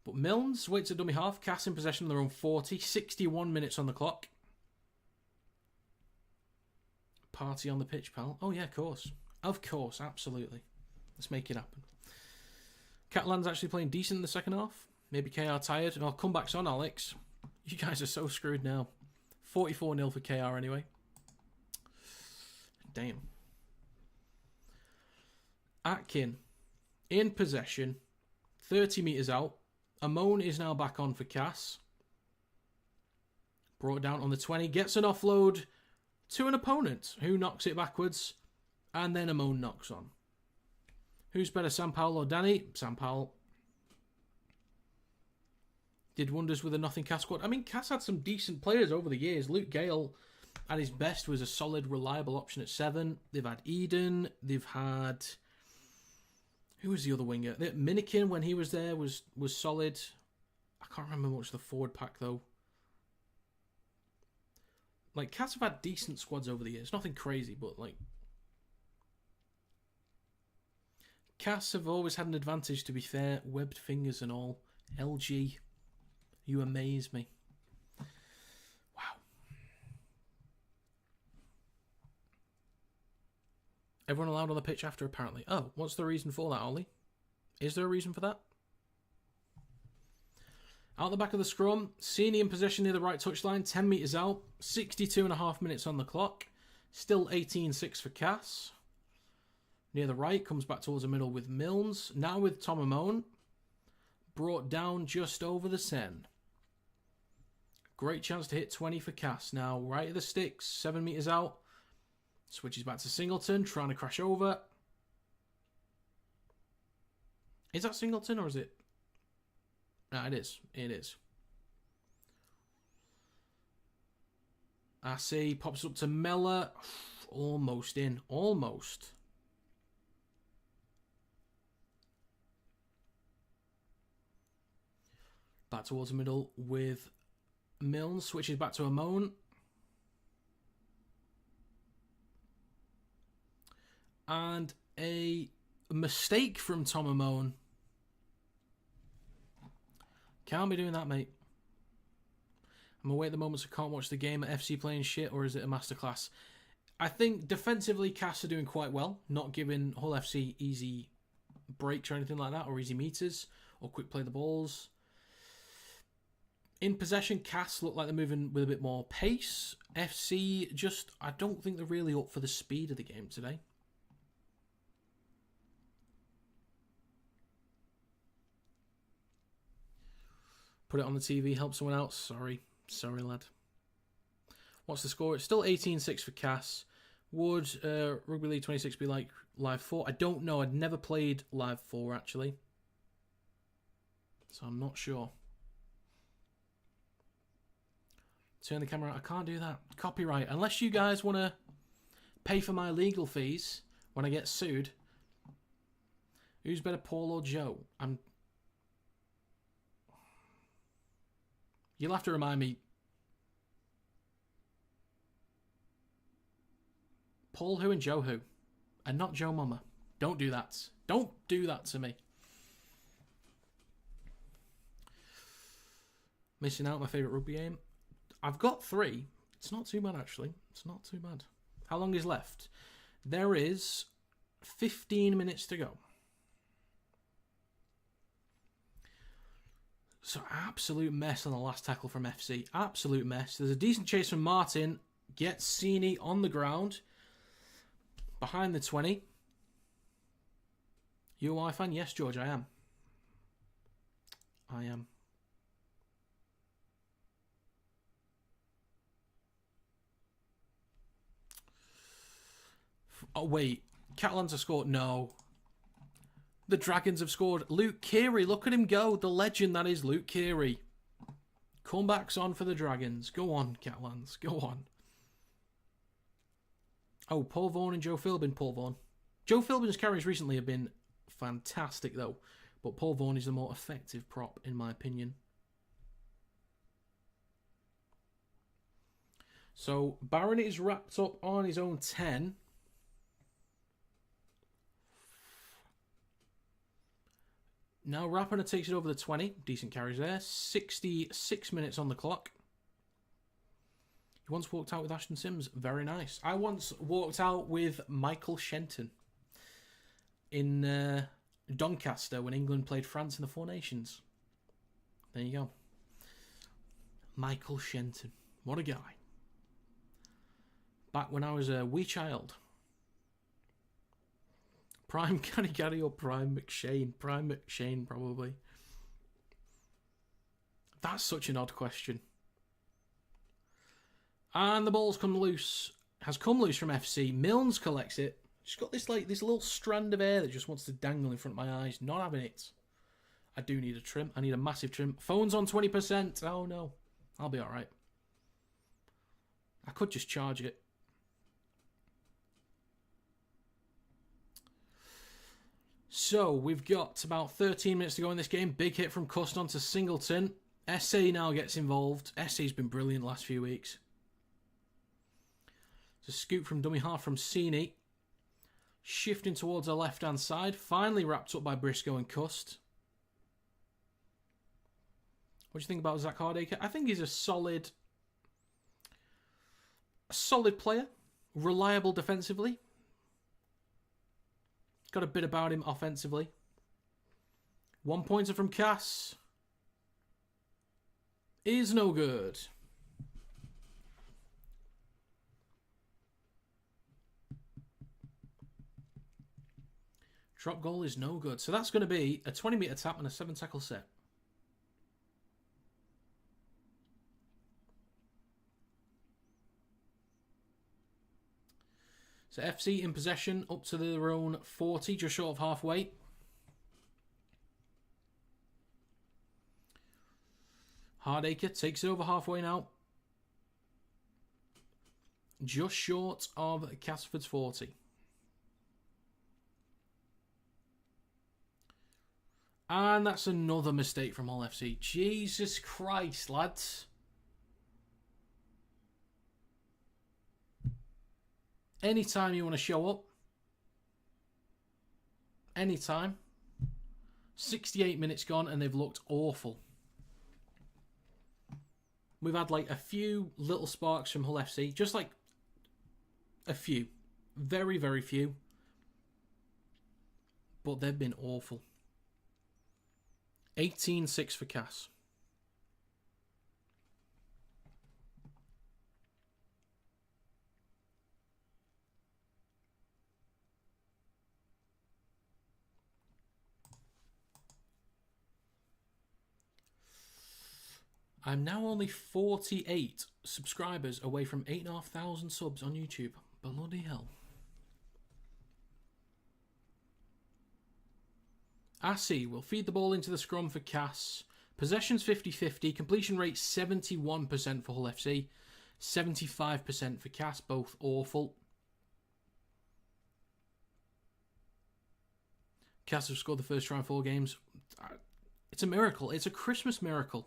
But Milnes waits at dummy half. Cass in possession of their own 40. 61 minutes on the clock. Party on the pitch, pal. Oh, yeah, of course. Of course, absolutely. Let's make it happen. Catalan's actually playing decent in the second half. Maybe KR tired. And I'll come back on, Alex. You guys are so screwed now. 44-0 for KR anyway. Damn. Atkin in possession. 30 metres out. Amon is now back on for Cass. Brought down on the 20. Gets an offload to an opponent who knocks it backwards. And then Amon knocks on. Who's better, Sam Powell or Danny? Sam Powell. Did wonders with a nothing Cass squad. I mean, Cass had some decent players over the years. Luke Gale, at his best, was a solid, reliable option at 7. They've had Eden. They've had... Who was the other winger? Minikin, when he was there, was solid. I can't remember much of the forward pack, though. Like, Cass have had decent squads over the years. Nothing crazy, but, like... Cass have always had an advantage, to be fair. Webbed fingers and all. LG... You amaze me. Wow. Everyone allowed on the pitch after, apparently. Oh, what's the reason for that, Ollie? Is there a reason for that? Out the back of the scrum. Cini in possession near the right touchline. 10 metres out. 62.5 minutes on the clock. Still 18-6 for Cass. Near the right. Comes back towards the middle with Milnes. Now with Tom Amon. Brought down just over the 10. Great chance to hit 20 for Cass. Now, right of the sticks, 7 metres out. Switches back to Singleton, trying to crash over. Is that Singleton or is it? No, it is. It is. I see. Pops up to Mella. Almost in. Almost. Back towards the middle with Milnes. Switches back to Amon. And a mistake from Tom Amon. Can't be doing that, mate. I'm away at the moment, so can't watch the game at FC playing shit, or is it a masterclass? I think defensively, Cass are doing quite well, not giving Hull FC easy breaks or anything like that, or easy meters, or quick play the balls. In possession, Cass look like they're moving with a bit more pace. FC, just, I don't think they're really up for the speed of the game today. Put it on the TV, help someone else. Sorry, lad. What's the score? It's still 18-6 for Cass. Would Rugby League 26 be like Live 4? I don't know. I'd never played Live 4, actually. So I'm not sure. Turn the camera on. I can't do that. Copyright. Unless you guys want to pay for my legal fees when I get sued. Who's better, Paul or Joe? You'll have to remind me. Paul who and Joe who? And not Joe Mama. Don't do that. Don't do that to me. Missing out my favourite rugby game. I've got 3. It's not too bad, actually. It's not too bad. How long is left? There is 15 minutes to go. So, absolute mess on the last tackle from FC. Absolute mess. There's a decent chase from Martin. Gets Sini on the ground. Behind the 20. You a Y fan? Yes, George, I am. I am. Oh, wait. Catalans have scored? No. The Dragons have scored. Luke Keary, look at him go. The legend that is Luke Keary. Comebacks on for the Dragons. Go on, Catalans. Go on. Oh, Paul Vaughan and Joe Philbin. Paul Vaughan. Joe Philbin's carries recently have been fantastic, though. But Paul Vaughan is the more effective prop, in my opinion. So, Barron is wrapped up on his own 10. Now Rapiner takes it over the 20. Decent carries there. 66 minutes on the clock. He once walked out with Ashton Sims. Very nice. I once walked out with Michael Shenton in Doncaster when England played France in the Four Nations. There you go. Michael Shenton. What a guy. Back when I was a wee child. Prime Gary or Prime McShane? Prime McShane, probably. That's such an odd question. And the ball's come loose. Has come loose from FC. Milnes collects it. She's got this this little strand of hair that just wants to dangle in front of my eyes. Not having it. I do need a trim. I need a massive trim. Phone's on 20%. Oh no. I'll be alright. I could just charge it. So, we've got about 13 minutes to go in this game. Big hit from Custon to Singleton. SA now gets involved. SA's been brilliant the last few weeks. It's a scoop from dummy half from Sini. Shifting towards the left-hand side. Finally wrapped up by Briscoe and Cust. What do you think about Zach Hardacre? I think he's a solid player. Reliable defensively. Got a bit about him offensively. 1 pointer from Cass. Is no good. Drop goal is no good. So that's going to be a 20-metre tap and a 7-tackle set. So FC in possession up to their own 40, just short of halfway. Hardacre takes it over halfway now. Just short of Castleford's 40. And that's another mistake from Hull FC. Jesus Christ, lads. Anytime you want to show up. Anytime. 68 minutes gone and they've looked awful. We've had like a few little sparks from Hull FC. Just like A few. Very, very few. But they've been awful. 18-6 for Cass. I'm now only 48 subscribers away from 8,500 subs on YouTube. Bloody hell. Assy will feed the ball into the scrum for Cass. Possession's 50-50. Completion rate 71% for Hull FC. 75% for Cass. Both awful. Cass have scored the first try in 4 games. It's a miracle. It's a Christmas miracle.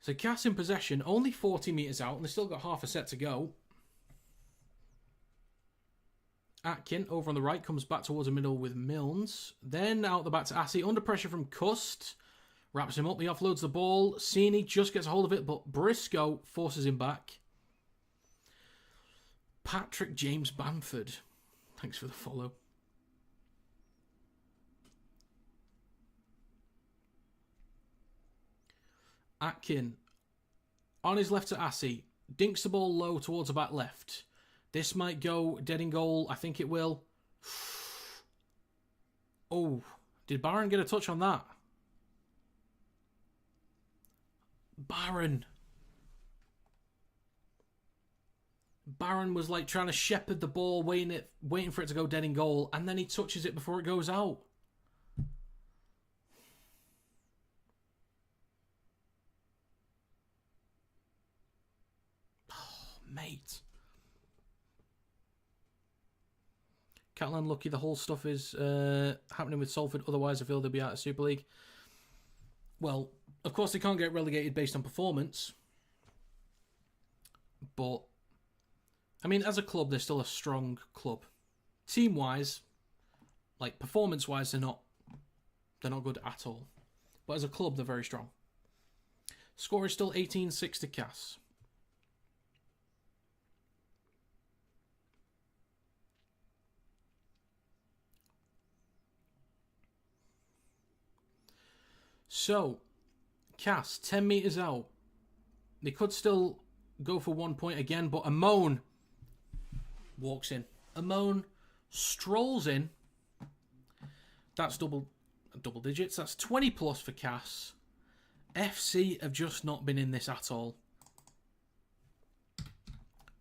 So Cass in possession, only 40 metres out, and they've still got half a set to go. Atkin, over on the right, comes back towards the middle with Milnes. Then out the back to Assy, under pressure from Cust. Wraps him up, he offloads the ball. Sini just gets a hold of it, but Briscoe forces him back. Patrick James Bamford. Thanks for the follow. Atkin, on his left to Assy, dinks the ball low towards the back left. This might go dead in goal. I think it will. Oh, did Barron get a touch on that? Barron was like trying to shepherd the ball, waiting for it to go dead in goal, and then he touches it before it goes out. Mate. Catalan lucky the whole stuff is happening with Salford, otherwise I feel they'll be out of Super League. Well, of course they can't get relegated based on performance. But, I mean, as a club, they're still a strong club. Team-wise, like performance-wise, they're not good at all. But as a club, they're very strong. Score is still 18-6 to Cass. So, Cass, 10 metres out. They could still go for 1 point again, but Amon walks in. Amon strolls in. That's double digits. That's 20 plus for Cass. FC have just not been in this at all.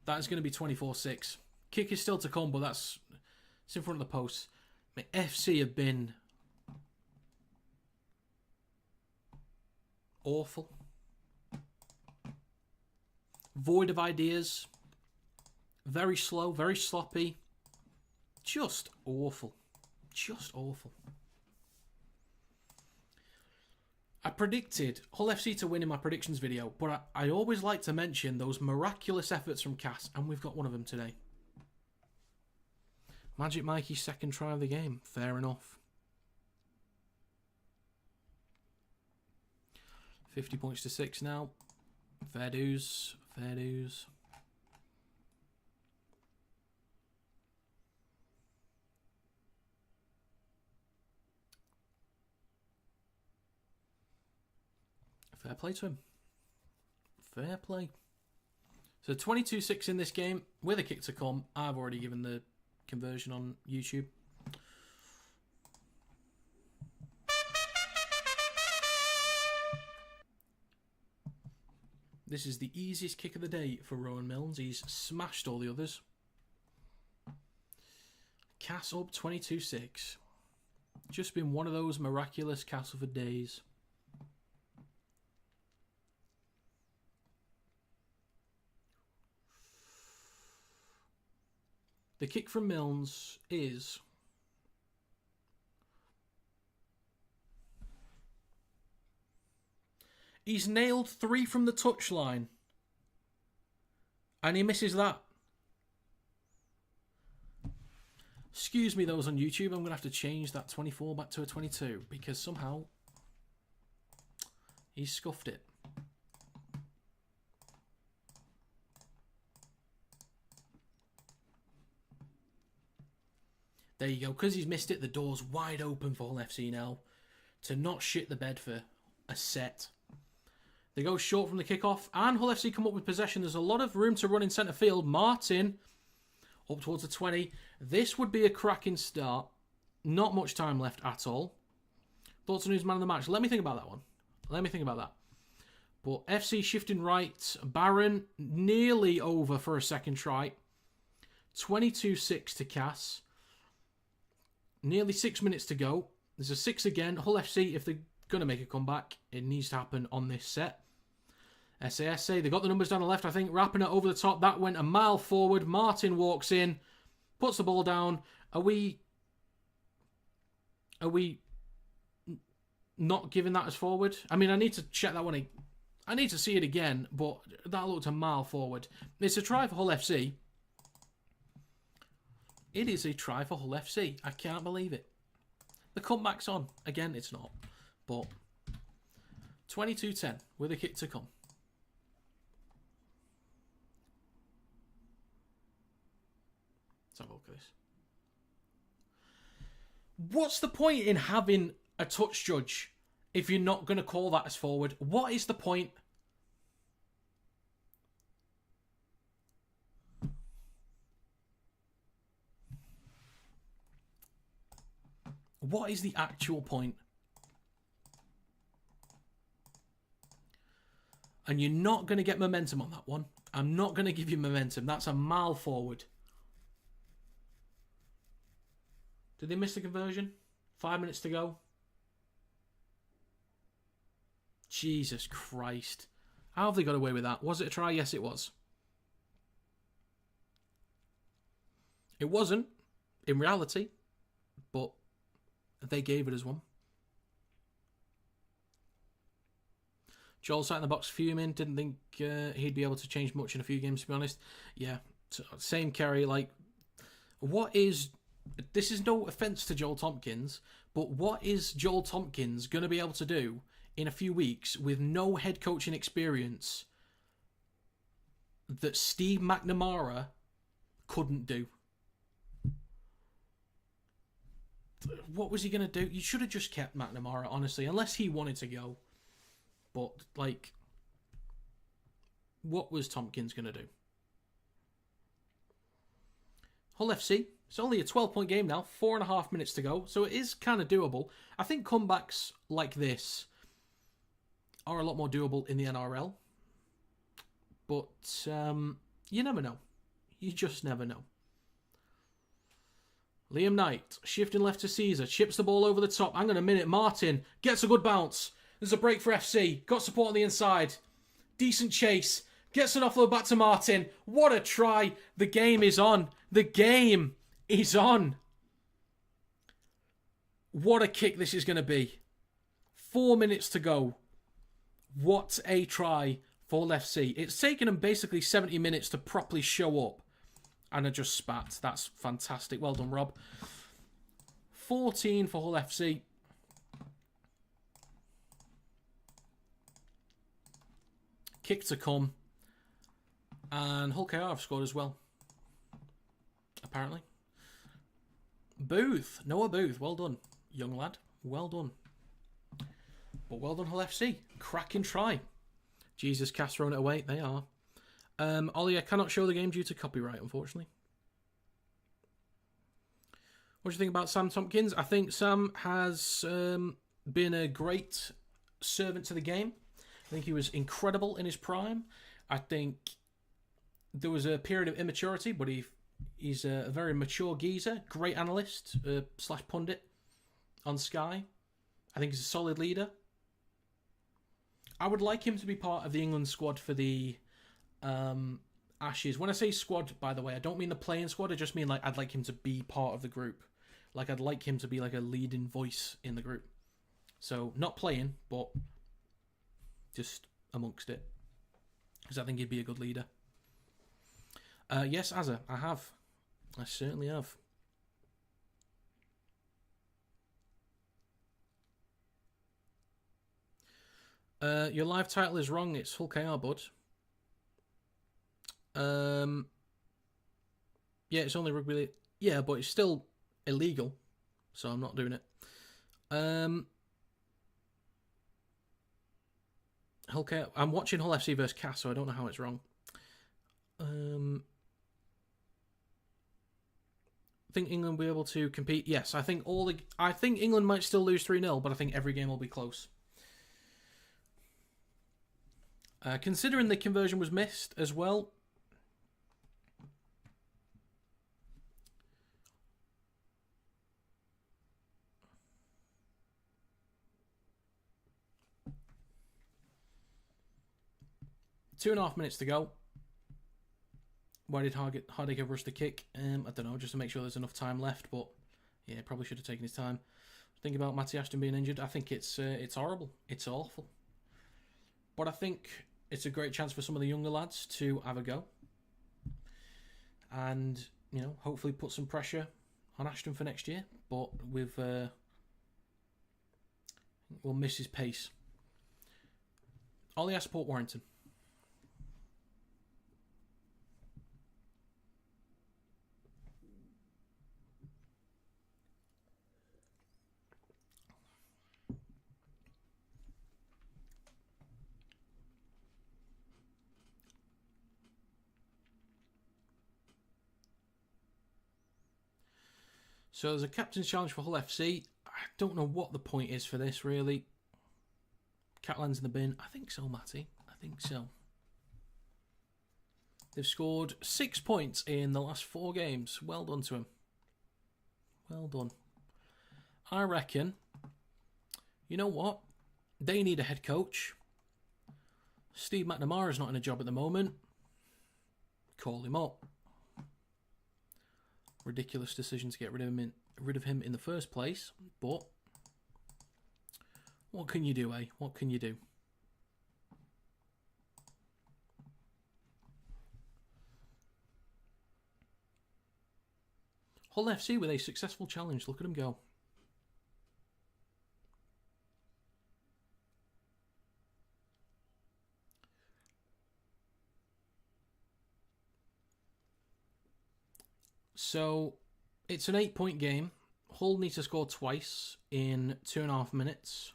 That is going to be 24-6. Kick is still to come, but it's in front of the post. I mean, FC have been awful. Void of ideas. Very slow, very sloppy. Just awful. Just awful. I predicted Hull FC to win in my predictions video, but I always like to mention those miraculous efforts from Cass, and we've got one of them today. Magic Mikey's second try of the game. Fair enough. 50 points to 6 now. Fair dues. Fair dues. Fair play to him. Fair play. So 22-6 in this game with a kick to come. I've already given the conversion on YouTube. This is the easiest kick of the day for Rowan Milnes. He's smashed all the others. Cass up 22-6. Just been one of those miraculous Castleford days. The kick from Milnes is... He's nailed 3 from the touchline. And he misses that. Excuse me, those on YouTube. I'm going to have to change that 24 back to a 22. Because somehow... he scuffed it. There you go. Because he's missed it, the door's wide open for Hull FC now to not shit the bed for a set. They go short from the kickoff, and Hull FC come up with possession. There's a lot of room to run in centre field. Martin up towards the 20. This would be a cracking start. Not much time left at all. Thoughts on who's man of the match? Let me think about that one. Let me think about that. But FC shifting right. Barron nearly over for a second try. 22-6 to Cass. Nearly 6 minutes to go. There's a 6 again. Hull FC, if they're going to make a comeback, it needs to happen on this set. SASA, they got the numbers down the left, I think. Wrapping it over the top. That went a mile forward. Martin walks in. Puts the ball down. Are we not giving that as forward? I mean, I need to check that one. I need to see it again, but that looked a mile forward. It's a try for Hull FC. It is a try for Hull FC. I can't believe it. The comeback's on. Again, it's not. But 22-10 with a kick to come. Let's have a look at this. What's the point in having a touch judge if you're not going to call that as forward? What is the point? What is the actual point? And you're not going to get momentum on that one. I'm not going to give you momentum. That's a mile forward. Did they miss the conversion? 5 minutes to go. Jesus Christ. How have they got away with that? Was it a try? Yes, it was. It wasn't, in reality, but they gave it as one. Joel sat in the box fuming. Didn't think he'd be able to change much in a few games, to be honest. Yeah, same Kerry. Like, what is... This is no offence to Joel Tompkins, but what is Joel Tompkins going to be able to do in a few weeks with no head coaching experience that Steve McNamara couldn't do? What was he going to do? You should have just kept McNamara, honestly, unless he wanted to go. But, like, what was Tompkins going to do? Hull FC, it's only a 12-point game now, 4.5 minutes to go, so it is kind of doable. I think comebacks like this are a lot more doable in the NRL. But you never know. You just never know. Liam Knight, shifting left to Caesar, chips the ball over the top. Hang on a minute, Martin gets a good bounce. There's a break for FC. Got support on the inside. Decent chase. Gets an offload back to Martin. What a try. The game is on. The game is on. What a kick this is going to be. 4 minutes to go. What a try for Hull FC. It's taken them basically 70 minutes to properly show up. And I just spat. That's fantastic. Well done, Rob. 14 for Hull FC. Kick to come. And Hull KR have scored as well. Apparently. Booth. Noah Booth. Well done. Young lad. Well done. But well done, Hull FC. Cracking try. Jesus, Cass throwing it away. They are. Ollie, I cannot show the game due to copyright, unfortunately. What do you think about Sam Tompkins? I think Sam has been a great servant to the game. I think he was incredible in his prime. I think there was a period of immaturity, but he's a very mature geezer. Great analyst / pundit on Sky. I think he's a solid leader. I would like him to be part of the England squad for the Ashes. When I say squad, by the way, I don't mean the playing squad. I just mean like I'd like him to be part of the group. Like I'd like him to be like a leading voice in the group. So not playing, but just amongst it. Because I think he'd be a good leader. Yes, Azza, I have. I certainly have. Your live title is wrong. It's Hull KR, bud. Yeah, it's only Rugby League. Yeah, but it's still illegal, so I'm not doing it. I'm watching Hull FC versus Cass, so I don't know how it's wrong. I think England will be able to compete. Yes, I think England might still lose 3-0, but I think every game will be close. Considering the conversion was missed as well. Two and a half minutes to go. Why did Hardaker rush the kick? I don't know, just to make sure there's enough time left. But yeah, probably should have taken his time. Think about Matty Ashton being injured. I think it's horrible. It's awful. But I think it's a great chance for some of the younger lads to have a go. And, hopefully put some pressure on Ashton for next year. But we'll miss his pace. Ollie, I support Warrington. So there's a captain's challenge for Hull FC. I don't know what the point is for this, really. Catalan's in the bin. I think so, Matty. I think so. They've scored 6 points in the last 4 games. Well done to him. Well done. I reckon, you know what? They need a head coach. Steve McNamara's not in a job at the moment. Call him up. Ridiculous decision to get rid of him in the first place, but what can you do, eh? What can you do? Hull FC with a successful challenge. Look at him go. So, it's an 8-point game. Hull need to score twice in 2.5 minutes.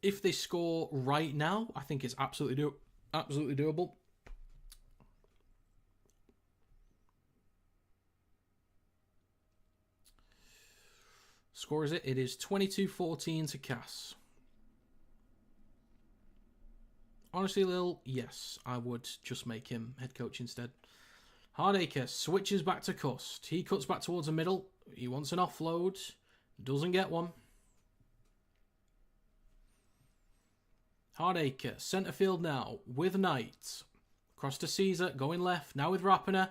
If they score right now, I think it's absolutely doable. Score is it? It is 22-14 to Cass. Honestly, Lil, yes, I would just make him head coach instead. Hardaker switches back to Cust. He cuts back towards the middle. He wants an offload. Doesn't get one. Hardaker, centre field now with Knight. Across to Caesar, going left. Now with Rapiner.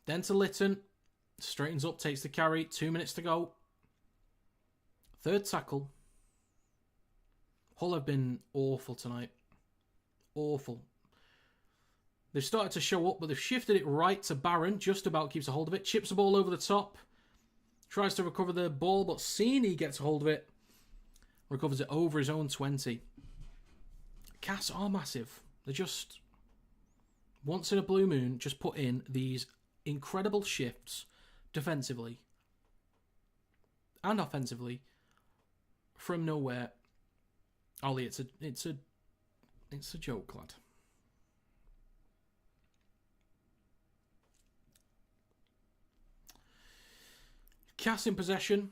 Then to Litton. Straightens up, takes the carry. 2 minutes to go. Third tackle. Hull have been awful tonight. Awful. They've started to show up, but they've shifted it right to Barron. Just about keeps a hold of it. Chips the ball over the top. Tries to recover the ball, but Sini gets a hold of it. Recovers it over his own 20. Cass are massive. They're just, once in a blue moon, just put in these incredible shifts defensively and offensively from nowhere. Ollie, it's a joke, lad. Cass in possession.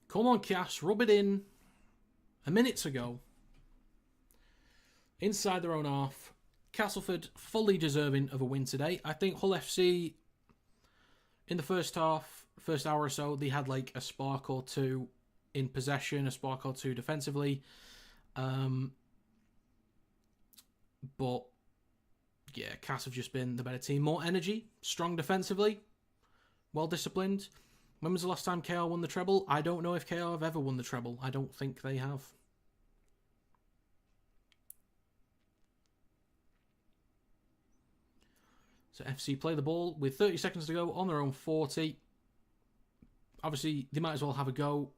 Come on, Cass, rub it in. A minute to go. Inside their own half. Castleford fully deserving of a win today. I think Hull FC, in the first half, first hour or so, they had like a spark or two in possession, a spark or two defensively. But, yeah, Cass have just been the better team. More energy, strong defensively. Well disciplined. When was the last time KR won the treble? I don't know if KR have ever won the treble. I don't think they have. So FC play the ball with 30 seconds to go on their own 40. Obviously, they might as well have a go.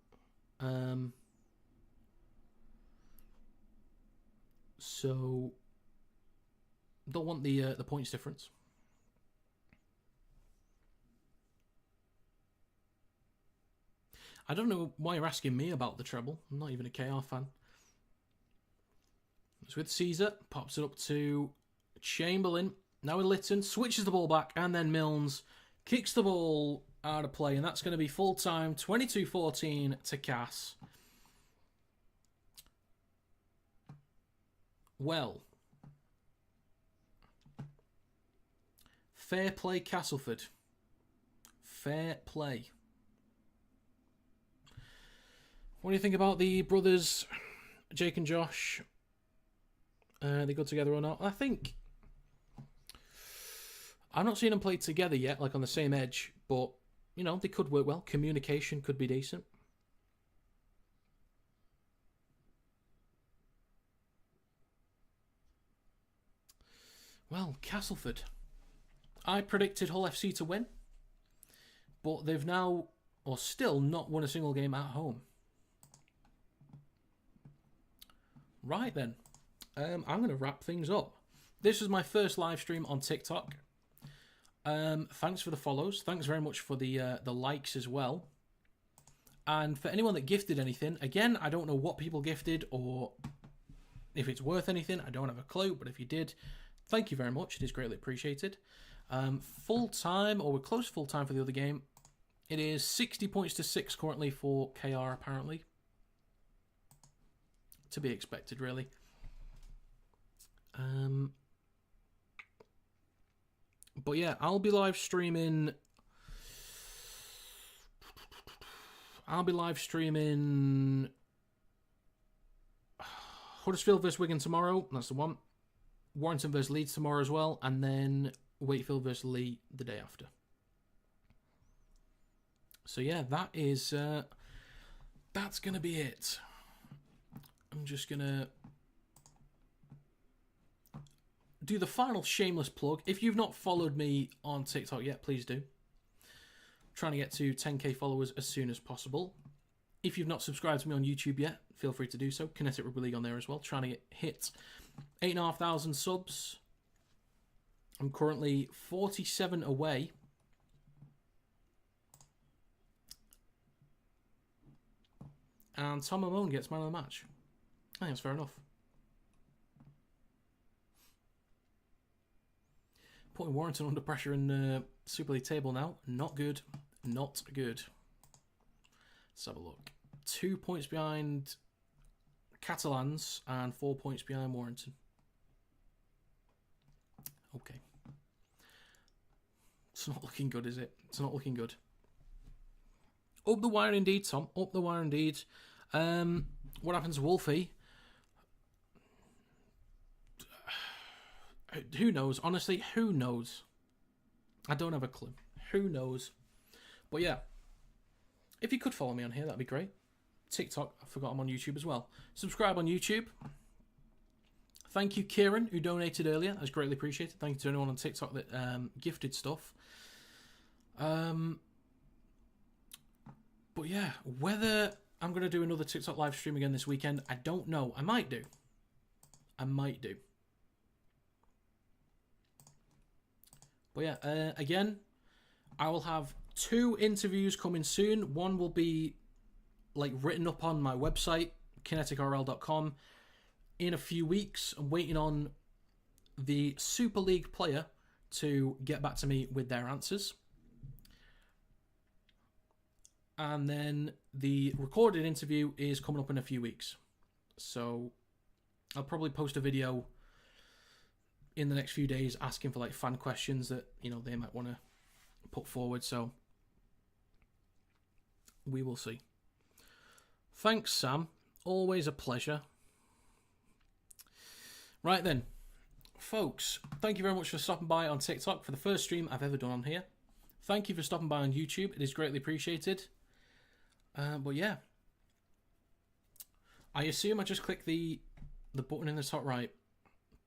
So don't want the points difference. I don't know why you're asking me about the treble. I'm not even a KR fan. It's with Caesar. Pops it up to Chamberlain. Now with Lytton. Switches the ball back. And then Milnes kicks the ball out of play. And that's going to be full time. 22-14 to Cass. Well. Fair play, Castleford. Fair play. What do you think about the brothers, Jake and Josh? Are they good together or not? I think... I've not seen them play together yet, like on the same edge, but, you know, they could work well. Communication could be decent. Well, Castleford. I predicted Hull FC to win, but they've now, or still, not won a single game at home. Right then, I'm going to wrap things up. This was my first live stream on TikTok. Thanks for the follows. Thanks very much for the likes as well. And for anyone that gifted anything, again, I don't know what people gifted or if it's worth anything. I don't have a clue, but if you did, thank you very much. It is greatly appreciated. Full time, or we're close to full time for the other game. It is 60 points to 6 currently for KR, apparently. To be expected, really. But yeah, I'll be live streaming. Huddersfield vs Wigan tomorrow. That's the one. Warrington vs Leeds tomorrow as well, and then Wakefield vs Lee the day after. So yeah, that is that's gonna be it. I'm just gonna do the final shameless plug. If you've not followed me on TikTok yet, please do. I'm trying to get to 10k followers as soon as possible. If you've not subscribed to me on YouTube yet, feel free to do so. Kinetic Rugby League on there as well. Trying to hit 8,500 subs. I'm currently 47 away. And Tom Amone gets man of the match. I think that's fair enough. Putting Warrington under pressure in the Super League table now. Not good. Not good. Let's have a look. 2 points behind Catalans and 4 points behind Warrington. Okay. It's not looking good, is it? It's not looking good. Up the wire indeed, Tom. Up the wire indeed. What happens to Wolfie? Who knows? Honestly, who knows? I don't have a clue. Who knows? But yeah, if you could follow me on here, that'd be great. TikTok, I forgot I'm on YouTube as well. Subscribe on YouTube. Thank you, Kieran, who donated earlier. That's greatly appreciated. Thank you to anyone on TikTok that gifted stuff. But yeah, whether I'm going to do another TikTok live stream again this weekend, I don't know. I might do. But yeah, again, I will have 2 interviews coming soon. One will be like written up on my website, kineticrl.com, in a few weeks. I'm waiting on the Super League player to get back to me with their answers. And then the recorded interview is coming up in a few weeks. So I'll probably post a video in the next few days asking for like fan questions that, you know, they might want to put forward. So we will see. Thanks, Sam. Always a pleasure. Right then, folks, thank you very much for stopping by on TikTok for the first stream I've ever done on here. Thank you for stopping by on YouTube. It is greatly appreciated. But yeah, I assume I just click the button in the top right.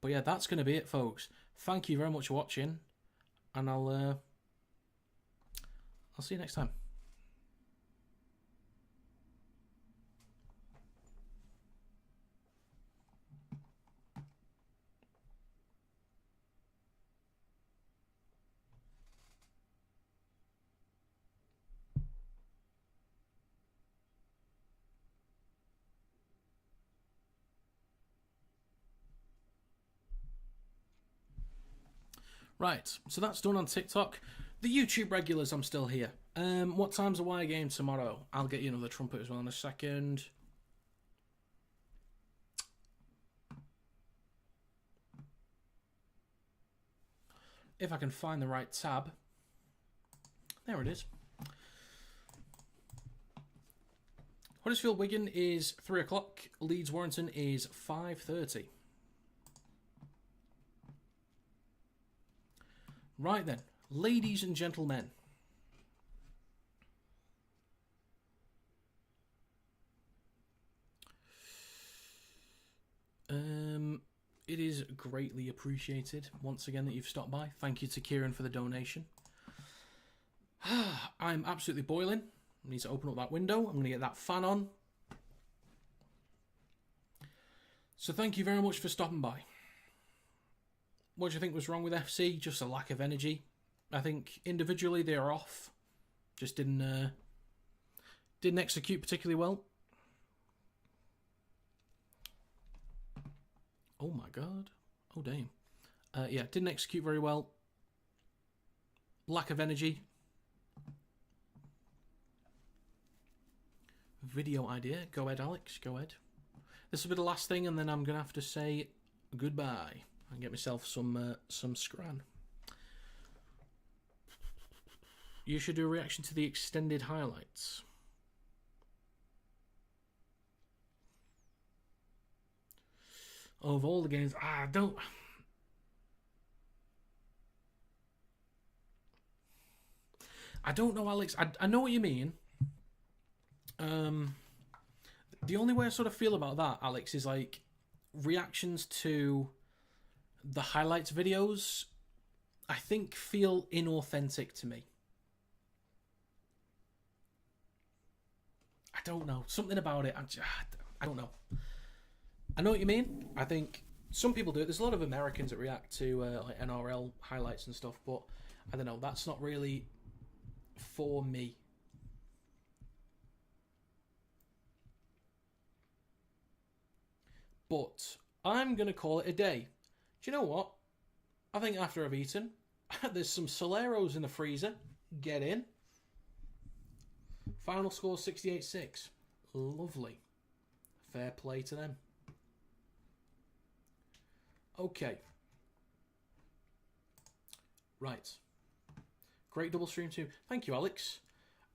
But yeah, that's going to be it, folks. Thank you very much for watching, and I'll see you next time. Right, so that's done on TikTok. The YouTube regulars, I'm still here. What time's the wire game tomorrow? I'll get you another trumpet as well in a second. If I can find the right tab. There it is. Huddersfield Wigan is 3 o'clock. Leeds Warrington is 5:30. Right then, ladies and gentlemen. It is greatly appreciated once again that you've stopped by. Thank you to Kieran for the donation. I'm absolutely boiling. I need to open up that window. I'm going to get that fan on. So thank you very much for stopping by. What do you think was wrong with FC? Just a lack of energy. I think individually they are off. Just didn't execute particularly well. Oh my god. Oh damn. Yeah, didn't execute very well. Lack of energy. Video idea. Go ahead, Alex. Go ahead. This will be the last thing, and then I'm going to have to say goodbye and get myself some scran. You should do a reaction to the extended highlights. Of all the games, I don't know, Alex. I know what you mean. The only way I sort of feel about that, Alex, is like reactions to the highlights videos, I think feel inauthentic to me. I don't know. Something about it. I don't know. I know what you mean. I think some people do it. There's a lot of Americans that react to like NRL highlights and stuff, but I don't know. That's not really for me. But I'm going to call it a day. Do you know what? I think after I've eaten, there's some Soleros in the freezer. Get in. Final score 68-6. Lovely. Fair play to them. Okay. Right. Great double stream too. Thank you, Alex.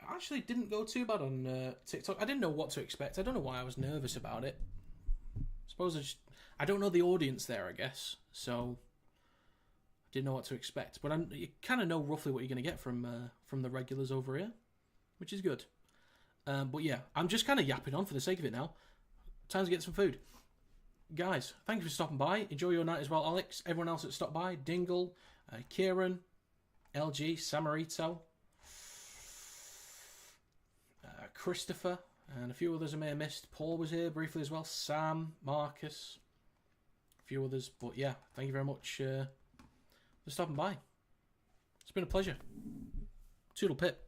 I actually didn't go too bad on TikTok. I didn't know what to expect. I don't know why I was nervous about it. Suppose I don't know the audience there, I guess. So I didn't know what to expect. But you kind of know roughly what you're going to get from the regulars over here, which is good. But yeah, I'm just kind of yapping on for the sake of it now. Time to get some food. Guys, thank you for stopping by. Enjoy your night as well, Alex. Everyone else that stopped by. Dingle, Kieran, LG, Samarito, Christopher, and a few others I may have missed. Paul was here briefly as well. Sam, Marcus, a few others. But yeah, thank you very much for stopping by. It's been a pleasure. Toodle pip.